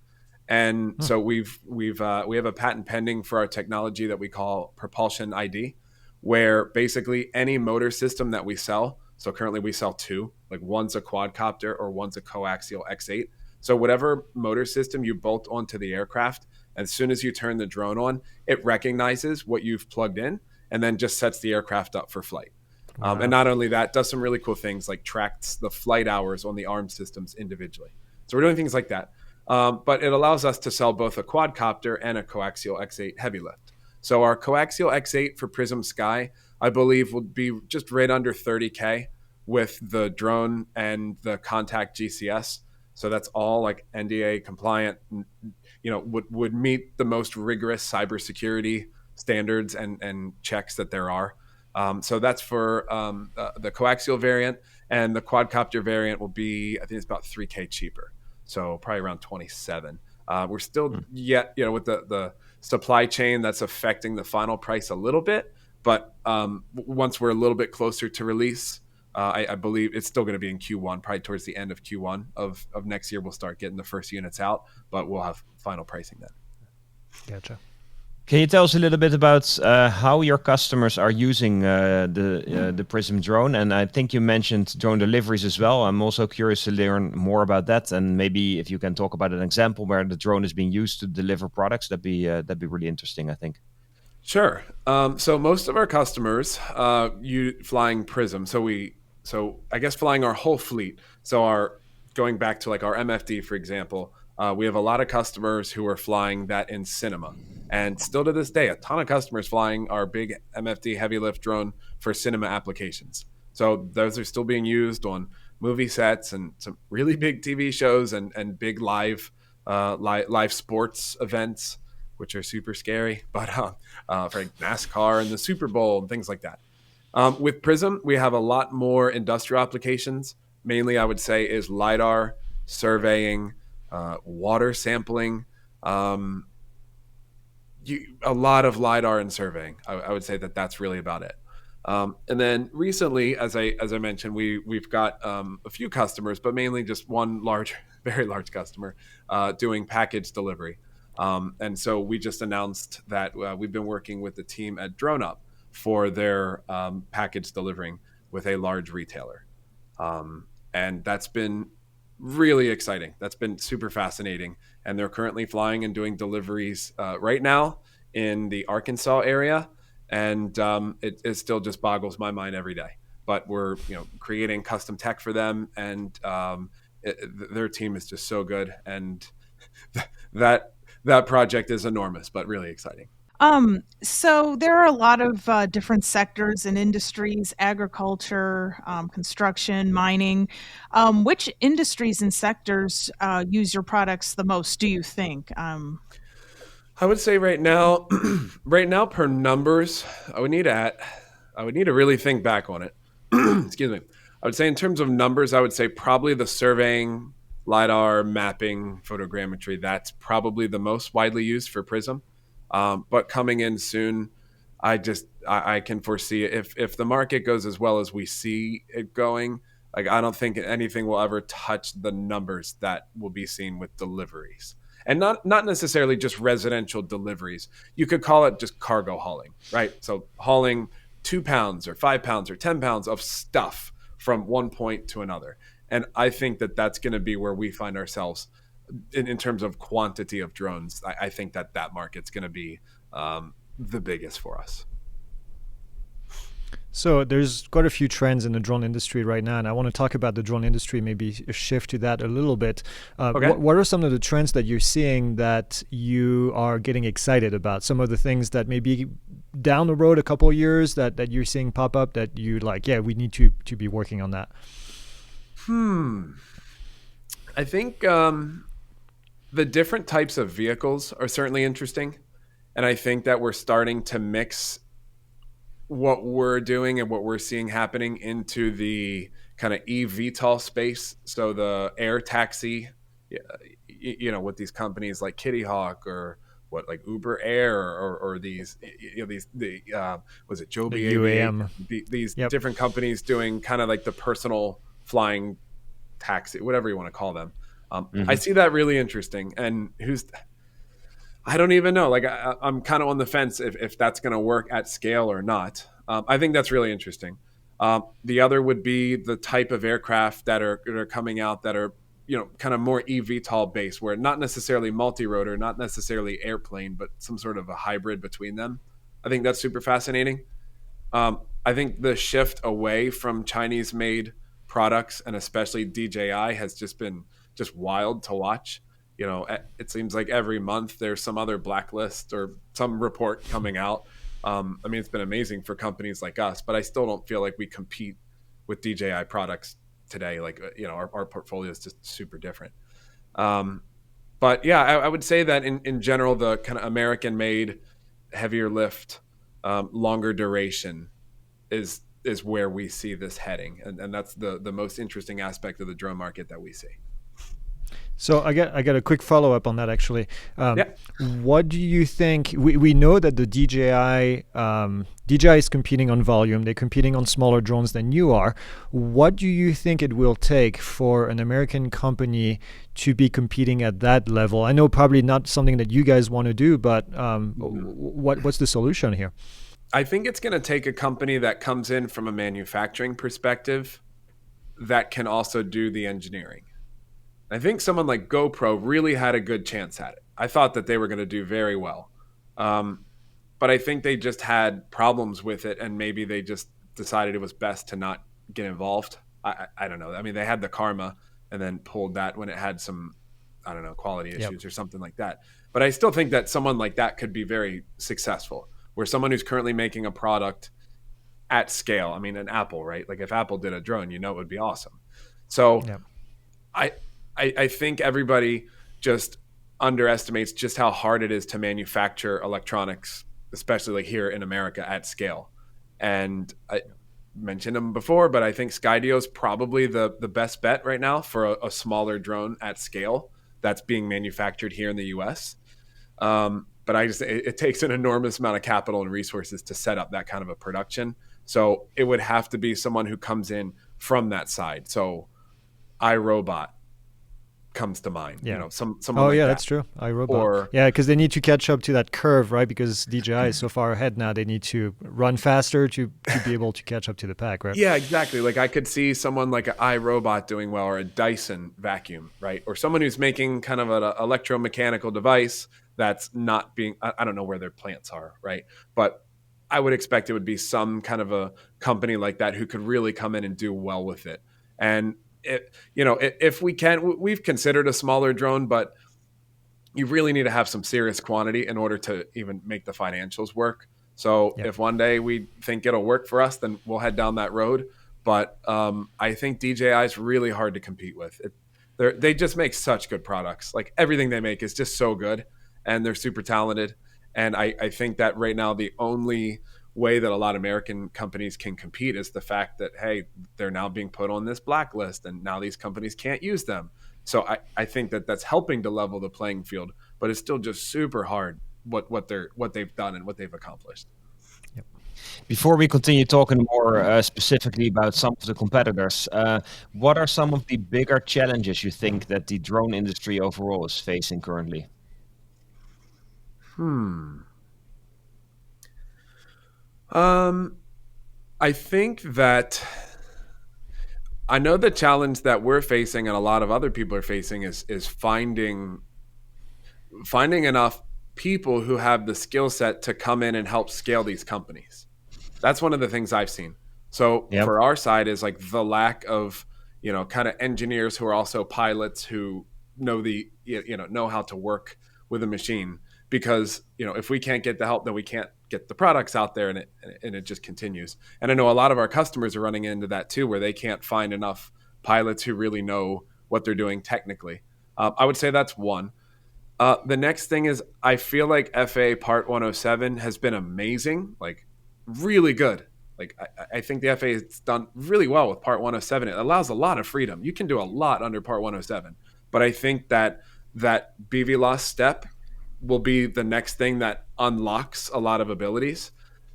And so we have a patent pending for our technology that we call Propulsion ID, where basically any motor system that we sell, so currently we sell two, like one's a quadcopter or one's a coaxial X8. So whatever motor system you bolt onto the aircraft, as soon as you turn the drone on, it recognizes what you've plugged in and then just sets the aircraft up for flight. Wow. And not only that, does some really cool things like tracks the flight hours on the arm systems individually. So we're doing things like that. but it allows us to sell both a quadcopter and a coaxial X8 heavy lift. So our coaxial X8 for Prism Sky, I believe, would be just right under 30K with the drone and the contact GCS. So that's all like NDA compliant, would meet the most rigorous cybersecurity standards and checks that there are. So that's for the coaxial variant, and the quadcopter variant will be, I think it's about 3K cheaper. So probably around 27. We're still yet, with the supply chain that's affecting the final price a little bit. But once we're a little bit closer to release, I believe it's still going to be in Q1, probably towards the end of Q1 of next year. We'll start getting the first units out, but we'll have final pricing then. Gotcha. Can you tell us a little bit about how your customers are using the Prism drone? And I think you mentioned drone deliveries as well. I'm also curious to learn more about that, and maybe if you can talk about an example where the drone is being used to deliver products, that'd be really interesting, I think. Sure. So most of our customers flying Prism. So I guess flying our whole fleet. So going back to like our MFD, for example, we have a lot of customers who are flying that in cinema. And still to this day, a ton of customers flying our big MFD heavy lift drone for cinema applications. So those are still being used on movie sets and some really big TV shows and big live sports events, which are super scary, but for like NASCAR and the Super Bowl and things like that. With Prism, we have a lot more industrial applications. Mainly, I would say, is LiDAR, surveying, water sampling, a lot of LiDAR and surveying. I would say that's really about it. And then recently, as I mentioned, we've got a few customers, but mainly just one very large customer doing package delivery. And so we just announced that we've been working with the team at DroneUp for their package delivering with a large retailer. And that's been really exciting. That's been super fascinating. And they're currently flying and doing deliveries right now in the Arkansas area. And it still just boggles my mind every day. But we're creating custom tech for them, and their team is just so good. And that project is enormous, but really exciting. So there are a lot of different sectors and industries: agriculture, construction, mining. Which industries and sectors use your products the most, do you think? I would say right now, per numbers, I would need to really think back on it. Excuse me. I would say in terms of numbers, I would say probably the surveying, LiDAR, mapping, photogrammetry. That's probably the most widely used for Prism. But coming in soon, I can foresee if the market goes as well as we see it going. Like, I don't think anything will ever touch the numbers that will be seen with deliveries, and not necessarily just residential deliveries. You could call it just cargo hauling, right? So hauling 2 pounds or 5 pounds or 10 pounds of stuff from one point to another. And I think that's going to be where we find ourselves in terms of quantity of drones. I think that market's going to be the biggest for us. So there's quite a few trends in the drone industry right now, and I want to talk about the drone industry, maybe shift to that a little bit. Okay. What are some of the trends that you're seeing that you are getting excited about? Some of the things that maybe down the road a couple of years that you're seeing pop up that you like, yeah, we need to be working on that. I think the different types of vehicles are certainly interesting. And I think that we're starting to mix what we're doing and what we're seeing happening into the kind of eVTOL space. So the air taxi, with these companies like Kitty Hawk or like Uber Air or these, was it Joby UAM? These different companies doing kind of like the personal flying taxi, whatever you want to call them. I see that really interesting. And I don't even know. Like, I'm kind of on the fence if that's going to work at scale or not. I think that's really interesting. The other would be the type of aircraft that are coming out that are, kind of more eVTOL based, where not necessarily multi-rotor, not necessarily airplane, but some sort of a hybrid between them. I think that's super fascinating. I think the shift away from Chinese-made products, and especially DJI, has just been wild to watch. It seems like every month there's some other blacklist or some report coming out. I mean, it's been amazing for companies like us, but I still don't feel like we compete with DJI products today. Like, our portfolio is just super different. But yeah, I would say that in general, the kind of American made, heavier lift, longer duration is where we see this heading. And that's the most interesting aspect of the drone market that we see. So I got a quick follow up on that actually. Yeah. What do you think? We know that the DJI is competing on volume. They're competing on smaller drones than you are. What do you think it will take for an American company to be competing at that level? I know probably not something that you guys want to do, but what's the solution here? I think it's going to take a company that comes in from a manufacturing perspective that can also do the engineering. I think someone like GoPro really had a good chance at it. I thought that they were going to do very well. But I think they just had problems with it, and maybe they just decided it was best to not get involved. I don't know. I mean, they had the Karma and then pulled that when it had some, I don't know, quality issues or something like that. But I still think that someone like that could be very successful, where someone who's currently making a product at scale. I mean, an Apple, right? Like if Apple did a drone, it would be awesome. So I think everybody just underestimates just how hard it is to manufacture electronics, especially like here in America at scale. And I mentioned them before, but I think Skydio is probably the best bet right now for a smaller drone at scale that's being manufactured here in the US. But it takes an enormous amount of capital and resources to set up that kind of a production. So it would have to be someone who comes in from that side. So iRobot comes to mind. Someone like that. That's true. iRobot. Because they need to catch up to that curve, right? Because DJI is so far ahead now, they need to run faster to be able to catch up to the pack, right? Yeah, exactly. Like I could see someone like an iRobot doing well, or a Dyson vacuum, right? Or someone who's making kind of an electromechanical device that's not being, I don't know where their plants are, right? But I would expect it would be some kind of a company like that who could really come in and do well with it. And if we can, we've considered a smaller drone, but you really need to have some serious quantity in order to even make the financials work. So if one day we think it'll work for us, then we'll head down that road. But I think DJI is really hard to compete with. They just make such good products. Like everything they make is just so good, and they're super talented. And I think that right now the only way that a lot of American companies can compete is the fact that, hey, they're now being put on this blacklist and now these companies can't use them. So I think that that's helping to level the playing field, but it's still just super hard what they've done and what they've accomplished. Yep. Before we continue talking more specifically about some of the competitors, what are some of the bigger challenges you think that the drone industry overall is facing currently? I think that I know the challenge that we're facing and a lot of other people are facing is finding enough people who have the skill set to come in and help scale these companies. That's one of the things I've seen. So for our side is like the lack of, kind of engineers who are also pilots who know know how to work with a machine. Because if we can't get the help, then we can't get the products out there, and it just continues. And I know a lot of our customers are running into that too, where they can't find enough pilots who really know what they're doing technically. I would say that's one. The next thing is I feel like FAA Part 107 has been amazing, like really good. Like I think the FAA has done really well with Part 107. It allows a lot of freedom. You can do a lot under Part 107, but I think that BVLOS step will be the next thing that unlocks a lot of abilities.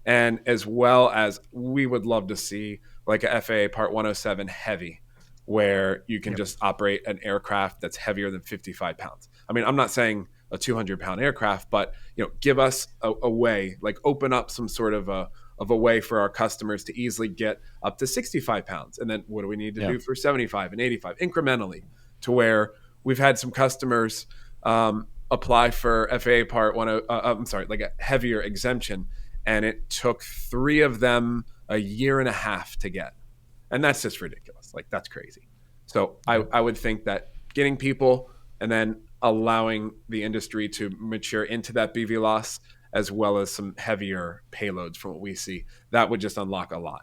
And as well as we would love to see like a FAA Part 107 heavy, where you can just operate an aircraft that's heavier than 55 pounds. I mean, I'm not saying a 200-pound aircraft, but give us a way, like open up some sort of a way for our customers to easily get up to 65 pounds. And then what do we need to do for 75 and 85 incrementally, to where we've had some customers apply for FAA Part 10, like a heavier exemption, and it took 3 of them a year and a half to get. And that's just ridiculous. Like that's crazy. So I would think that getting people and then allowing the industry to mature into that BVLOS, as well as some heavier payloads from what we see. That would just unlock a lot.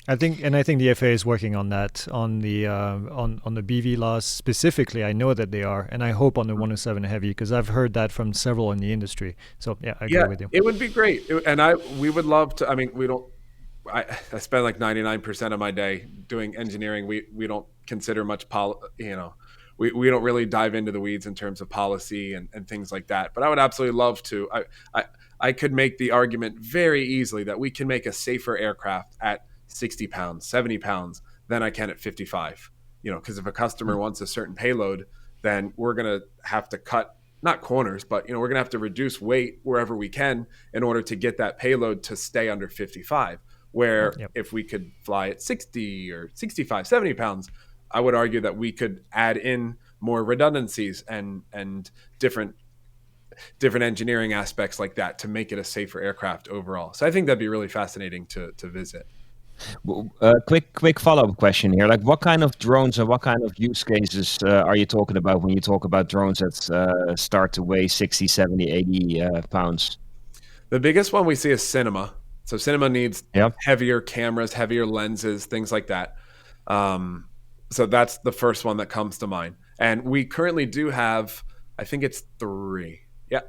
I think the FAA is working on that, on the BV laws specifically. I know that they are, and I hope on the 107 heavy, because I've heard that from several in the industry. So yeah, I agree with you. It would be great, and we would love to. I mean, we don't. I spend like 99% of my day doing engineering. We don't consider much we don't really dive into the weeds in terms of policy and things like that. But I would absolutely love to. I could make the argument very easily that we can make a safer aircraft at 60 pounds, 70 pounds than I can at 55. Because if a customer wants a certain payload, then we're going to have to cut, not corners, but we're going to have to reduce weight wherever we can in order to get that payload to stay under 55. Where if we could fly at 60 or 65, 70 pounds, I would argue that we could add in more redundancies and different engineering aspects like that to make it a safer aircraft overall. So I think that'd be really fascinating to visit. Quick follow-up question here. Like, what kind of drones and what kind of use cases are you talking about when you talk about drones that start to weigh 60, 70, 80 pounds? The biggest one we see is cinema. So cinema needs heavier cameras, heavier lenses, things like that. So that's the first one that comes to mind. And we currently do have, I think it's 3. Yeah,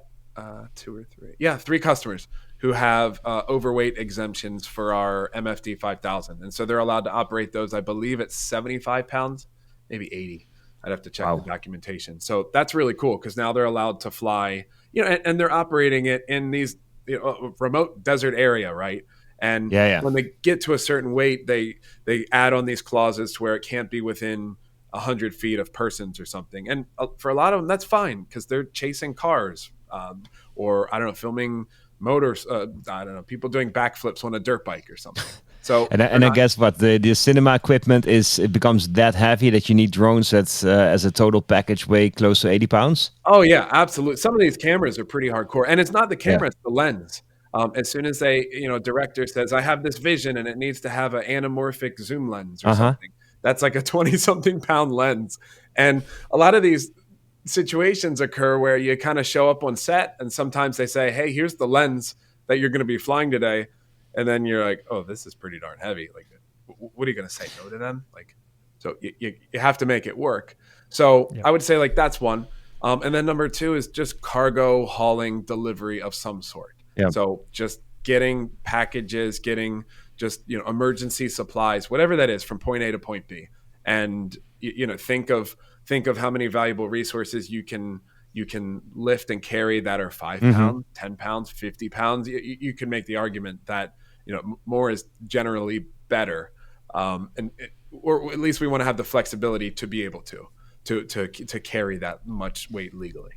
2 or 3. Yeah, 3 customers who have overweight exemptions for our MFD 5000. And so they're allowed to operate those, I believe, at 75 pounds, maybe 80. I'd have to check the documentation. So that's really cool because now they're allowed to fly, and they're operating it in these remote desert area, right? And when they get to a certain weight, they add on these clauses to where it can't be within 100 feet of persons or something. And for a lot of them, that's fine because they're chasing cars or, I don't know, filming motors. I don't know, people doing backflips on a dirt bike or something. So and I guess what the cinema equipment it becomes that heavy that you need drones that as a total package weigh close to 80 pounds. Oh yeah, absolutely. Some of these cameras are pretty hardcore, and it's not the camera; it's the lens. As soon as director says, "I have this vision, and it needs to have an anamorphic zoom lens or something," that's like a 20-something pound lens. And a lot of these situations occur where you kind of show up on set, and sometimes they say, "Hey, here's the lens that you're going to be flying today." And then you're like, oh, this is pretty darn heavy. Like, what are you going to say no to them? Like, so you have to make it work. So I would say like that's one. And then number 2 is just cargo hauling delivery of some sort. So just getting packages, getting just, emergency supplies, whatever that is from point A to point B. And, think of how many valuable resources you can lift and carry that are 5 pounds, 10 pounds, 50 pounds. You can make the argument that, more is generally better. Or at least we want to have the flexibility to be able to carry that much weight legally.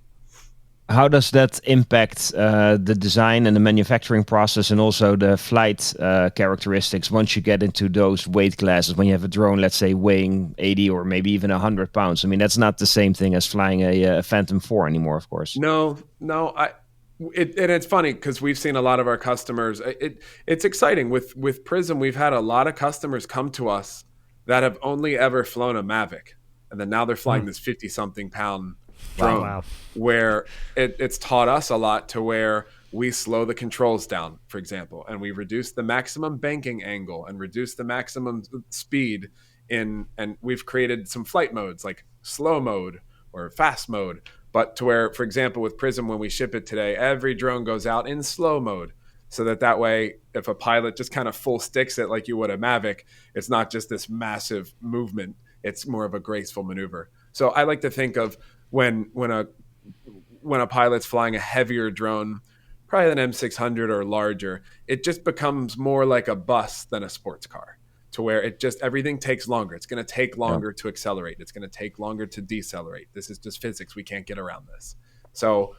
How does that impact the design and the manufacturing process and also the flight characteristics once you get into those weight classes? When you have a drone, let's say, weighing 80 or maybe even 100 pounds. I mean, that's not the same thing as flying a Phantom 4 anymore, of course. No. And it's funny because we've seen a lot of our customers. It's exciting with Prism. We've had a lot of customers come to us that have only ever flown a Mavic, and then now they're flying this 50-something pound drone. Where it's taught us a lot to where we slow the controls down, for example, and we reduce the maximum banking angle and reduce the maximum speed and we've created some flight modes like slow mode or fast mode. But to where, for example, with Prism, when we ship it today, every drone goes out in slow mode so that way, if a pilot just kind of full sticks it like you would a Mavic, it's not just this massive movement. It's more of a graceful maneuver. So I like to think of when a pilot's flying a heavier drone, probably an M600 or larger, it just becomes more like a bus than a sports car. To where everything takes longer. It's going to take longer to accelerate. It's going to take longer to decelerate. This is just physics. We can't get around this. So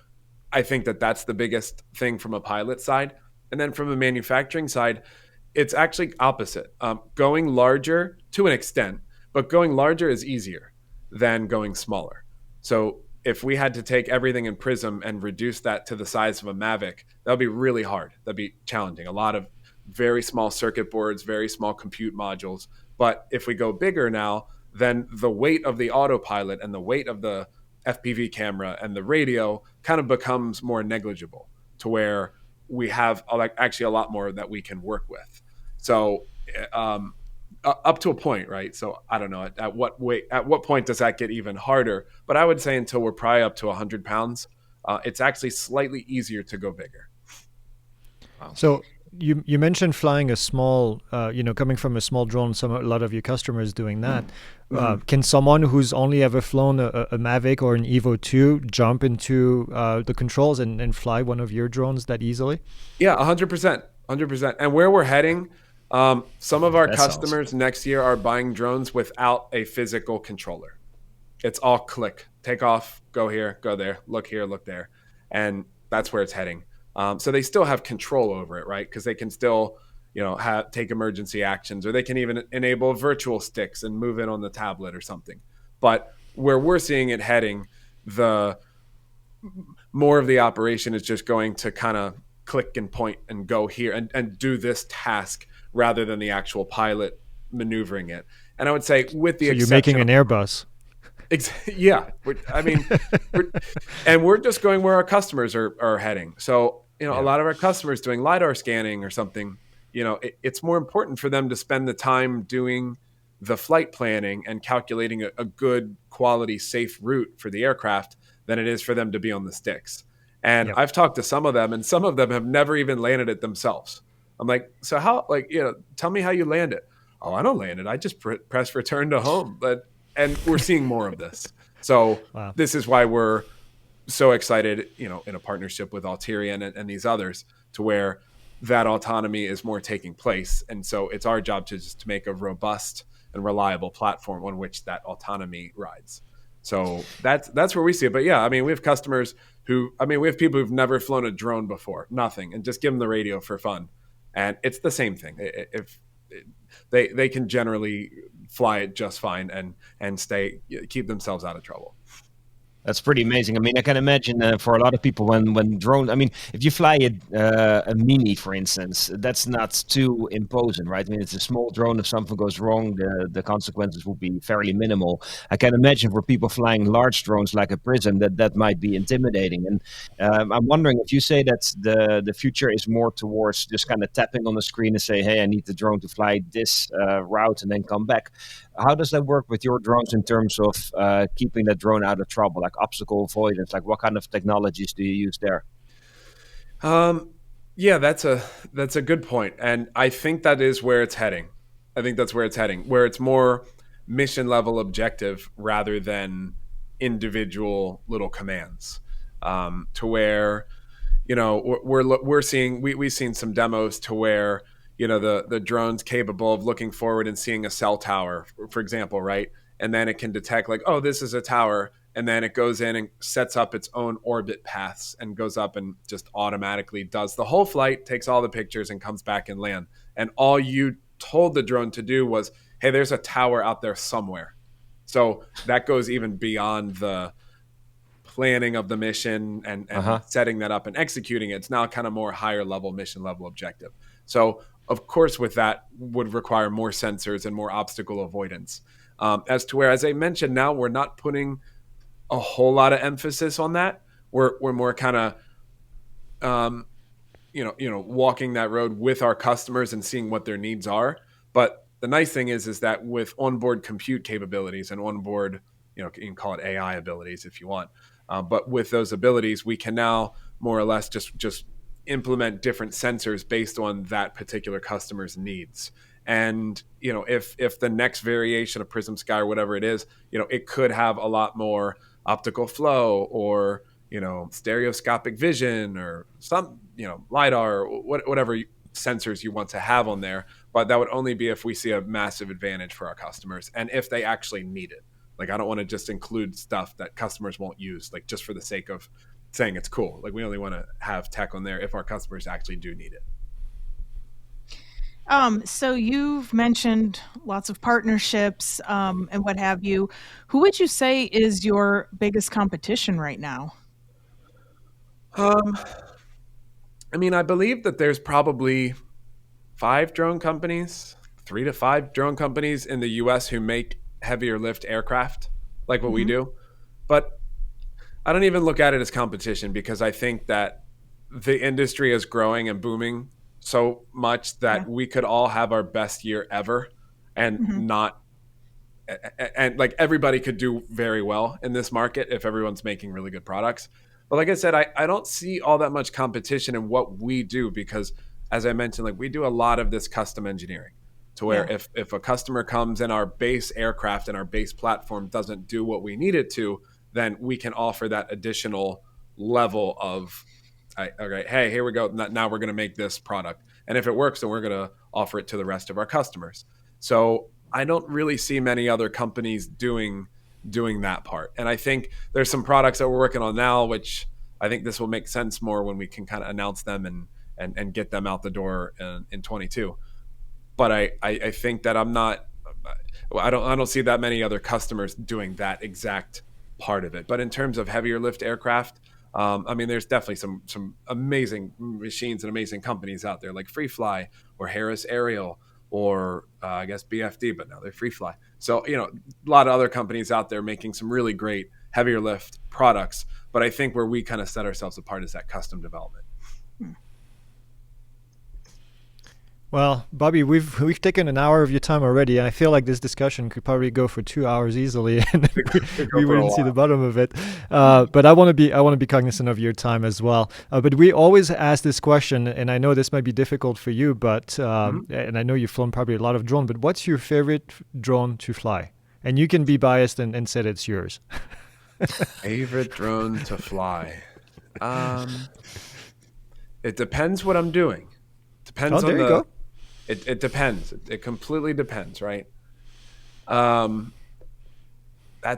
I think that that's the biggest thing from a pilot side. And then from a manufacturing side, it's actually opposite. Going larger to an extent, but going larger is easier than going smaller. So if we had to take everything in Prism and reduce that to the size of a Mavic, that would be really hard. That'd be challenging. A lot of very small circuit boards, very small compute modules. But if we go bigger now, then the weight of the autopilot and the weight of the FPV camera and the radio kind of becomes more negligible to where we have actually a lot more that we can work with. So up to a point, right? So I don't know at what point does that get even harder? But I would say until we're probably up to 100 pounds, it's actually slightly easier to go bigger. Wow. So you mentioned flying a small, coming from a small drone. A lot of your customers doing that. Can someone who's only ever flown a Mavic or an Evo 2 jump into the controls and fly one of your drones that easily? Yeah, 100%. And where we're heading, some of our customers next year are buying drones without a physical controller. It's all click, take off, go here, go there, look here, look there. And that's where it's heading. So they still have control over it, right? Because they can still, take emergency actions, or they can even enable virtual sticks and move it on the tablet or something. But where we're seeing it heading, the more of the operation is just going to kind of click and point and go here and do this task rather than the actual pilot maneuvering it. And I would say with the you're making an Airbus. Yeah. We're just going where our customers are heading. So, a lot of our customers doing LiDAR scanning or something, it's more important for them to spend the time doing the flight planning and calculating a good quality, safe route for the aircraft than it is for them to be on the sticks. And I've talked to some of them, and some of them have never even landed it themselves. I'm like, so how, tell me how you land it. Oh, I don't land it. I just press return to home. And we're seeing more of this. So This is why we're so excited, in a partnership with Alterian and these others, to where that autonomy is more taking place. And so it's our job to make a robust and reliable platform on which that autonomy rides. So that's where we see it. But yeah, we have customers we have people who've never flown a drone before, nothing, and just give them the radio for fun. And it's the same thing. If they can generally fly it just fine and keep themselves out of trouble. That's pretty amazing. I can imagine for a lot of people when drone. If you fly a Mini, for instance, that's not too imposing, right? It's a small drone. If something goes wrong, the consequences will be fairly minimal. I can imagine for people flying large drones like a Prism, that might be intimidating. And I'm wondering if you say that the future is more towards just kind of tapping on the screen and say, hey, I need the drone to fly this route and then come back. How does that work with your drones in terms of keeping that drone out of trouble, like obstacle avoidance? Like what kind of technologies do you use there? Yeah, that's a good point. And I think that is where it's heading. I think that's where it's heading, where it's more mission level objective rather than individual little commands. To where, we've seen some demos to where, the drone's capable of looking forward and seeing a cell tower, for example, right? And then it can detect this is a tower. And then it goes in and sets up its own orbit paths and goes up and just automatically does the whole flight, takes all the pictures and comes back and land. And all you told the drone to do was, hey, there's a tower out there somewhere. So that goes even beyond the planning of the mission and setting that up and executing it. It's now kind of more higher level mission level objective. So of course, with that would require more sensors and more obstacle avoidance. As to where, as I mentioned, now we're not putting a whole lot of emphasis on that. We're more kind of, walking that road with our customers and seeing what their needs are. But the nice thing is that with onboard compute capabilities and onboard, you can call it AI abilities if you want. But with those abilities, we can now more or less just implement different sensors based on that particular customer's needs. And, if the next variation of Prism Sky or whatever it is, it could have a lot more optical flow or, stereoscopic vision or some, LiDAR or whatever sensors you want to have on there. But that would only be if we see a massive advantage for our customers and if they actually need it. I don't want to just include stuff that customers won't use, just for the sake of saying it's cool. We only want to have tech on there if our customers actually do need it. So you've mentioned lots of partnerships and what have you. Who would you say is your biggest competition right now? I believe that there's probably 3 to 5 drone companies in the US who make heavier lift aircraft like what we do. But I don't even look at it as competition because I think that the industry is growing and booming so much Yeah. that we could all have our best year ever and Hmm. not and like everybody could do very well in this market if everyone's making really good products. But like I said, I don't see all that much competition in what we do because as I mentioned, like we do a lot of this custom engineering to where Yeah. if a customer comes and our base aircraft and our base platform doesn't do what we need it to, then we can offer that additional level of okay, hey, here we go. Now we're going to make this product. And if it works, then we're going to offer it to the rest of our customers. So I don't really see many other companies doing that part. And I think there's some products that we're working on now, which I think this will make sense more when we can kind of announce them and get them out the door in 22. But I think that I don't see that many other customers doing that exact part of it. But in terms of heavier lift aircraft, I mean, there's definitely some amazing machines and amazing companies out there like FreeFly or Harris Aerial or I guess BFD, but now they're FreeFly. So a lot of other companies out there making some really great heavier lift products. But I think where we kind of set ourselves apart is that custom development. Well, Bobby, we've taken an hour of your time already, and I feel like this discussion could probably go for 2 hours easily, and we wouldn't see the bottom of it. But I want to be cognizant of your time as well. But we always ask this question, and I know this might be difficult for you, but and I know you've flown probably a lot of drone. But what's your favorite drone to fly? And you can be biased and say it's yours. Favorite drone to fly? It depends what I'm doing. Depends there on you go. It depends. It completely depends, right? That's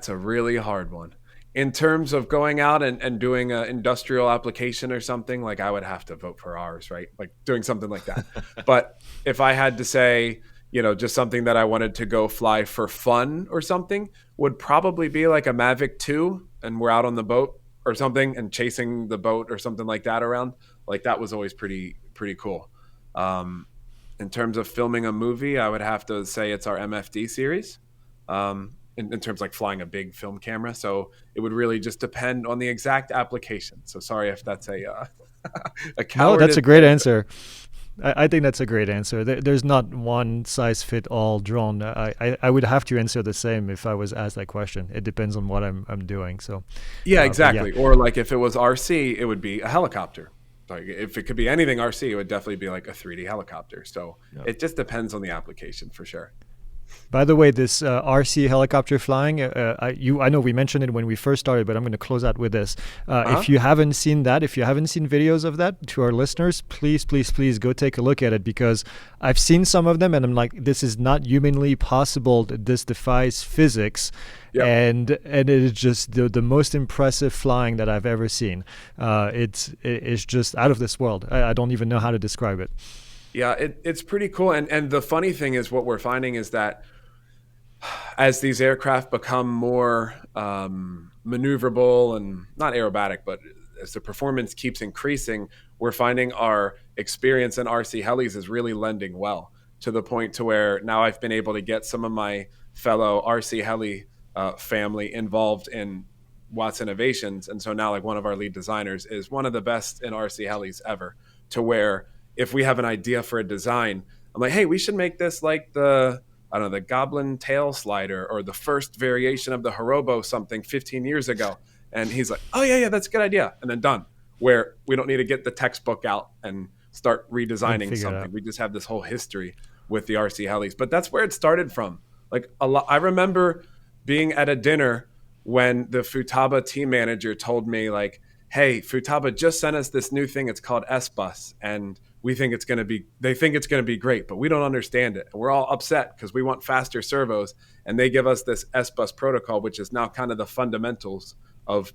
a really hard one. In terms of going out and doing an industrial application or something, like I would have to vote for ours, right? Like doing something like that. But if I had to say, just something that I wanted to go fly for fun or something, would probably be like a Mavic 2, and we're out on the boat or something and chasing the boat or something like that around. Like that was always pretty cool. In terms of filming a movie, I would have to say it's our MFD series. In terms of like flying a big film camera, so it would really just depend on the exact application. So sorry if that's a No, that's a great answer. I think that's a great answer. There's not one size fit all drone. I would have to answer the same if I was asked that question. It depends on what I'm doing. So yeah, exactly. Or like if it was RC, it would be a helicopter. Like if it could be anything RC, it would definitely be like a 3D helicopter. So it just depends on the application for sure. By the way, this RC helicopter flying, I know we mentioned it when we first started, but I'm going to close out with this. If you haven't seen that, if you haven't seen videos of that, to our listeners, please go take a look at it, because I've seen some of them and I'm like, this is not humanly possible. This defies physics. Yep. And it is just the most impressive flying that I've ever seen. It's just out of this world. I don't even know how to describe it. Yeah, it's pretty cool. And the funny thing is what we're finding is that as these aircraft become more maneuverable and not aerobatic, but as the performance keeps increasing, we're finding our experience in RC helis is really lending well, to the point to where now I've been able to get some of my fellow RC heli family involved in Watts Innovations. And so now like one of our lead designers is one of the best in RC helis ever, to where if we have an idea for a design, I'm like, hey, we should make this like the Goblin tail slider or the first variation of the Hirobo something 15 years ago. And he's like, oh yeah, that's a good idea. And then done, where we don't need to get the textbook out and start redesigning something. We just have this whole history with the RC helis. But that's where it started from. Like I remember being at a dinner when the Futaba team manager told me like, hey, Futaba just sent us this new thing. It's called S-Bus. And they think it's going to be great, but we don't understand it. And we're all upset because we want faster servos. And they give us this S-Bus protocol, which is now kind of the fundamentals of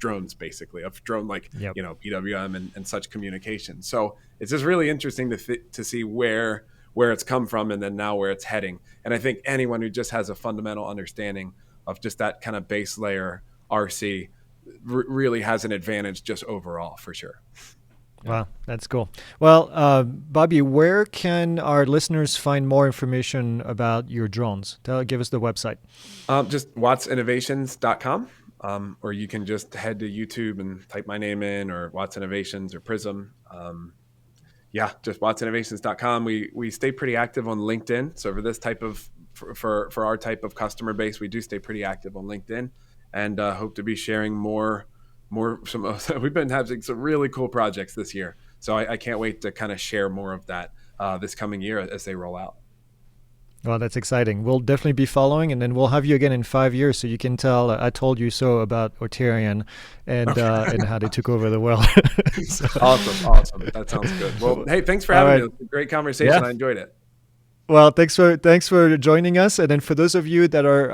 drones, basically, of drone, like, EWM and such communication. So it's just really interesting to see where it's come from and then now where it's heading. And I think anyone who just has a fundamental understanding of just that kind of base layer RC really has an advantage just overall, for sure. Wow, that's cool. Well, Bobby, where can our listeners find more information about your drones? Give us the website. Just wattsinnovations.com. or you can just head to YouTube and type my name in, or Watts Innovations or Prism. Just wattsinnovations.com. We stay pretty active on LinkedIn. So for this type of for our type of customer base, we do stay pretty active on LinkedIn, and hope to be sharing more. We've been having some really cool projects this year, so I can't wait to kind of share more of that this coming year as they roll out. Well, that's exciting. We'll definitely be following, and then we'll have you again in 5 years so you can tell I told you so about Ortarian and and how they took over the world. So. Awesome. That sounds good. Well, hey, thanks for having me. It was a great conversation. Yeah. I enjoyed it. Well, thanks for joining us. And then for those of you that are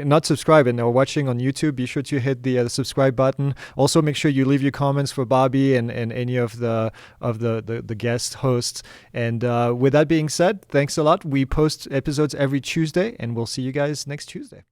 not subscribing or watching on YouTube, be sure to hit the subscribe button. Also, make sure you leave your comments for Bobby and any of the guest hosts. And with that being said, thanks a lot. We post episodes every Tuesday, and we'll see you guys next Tuesday.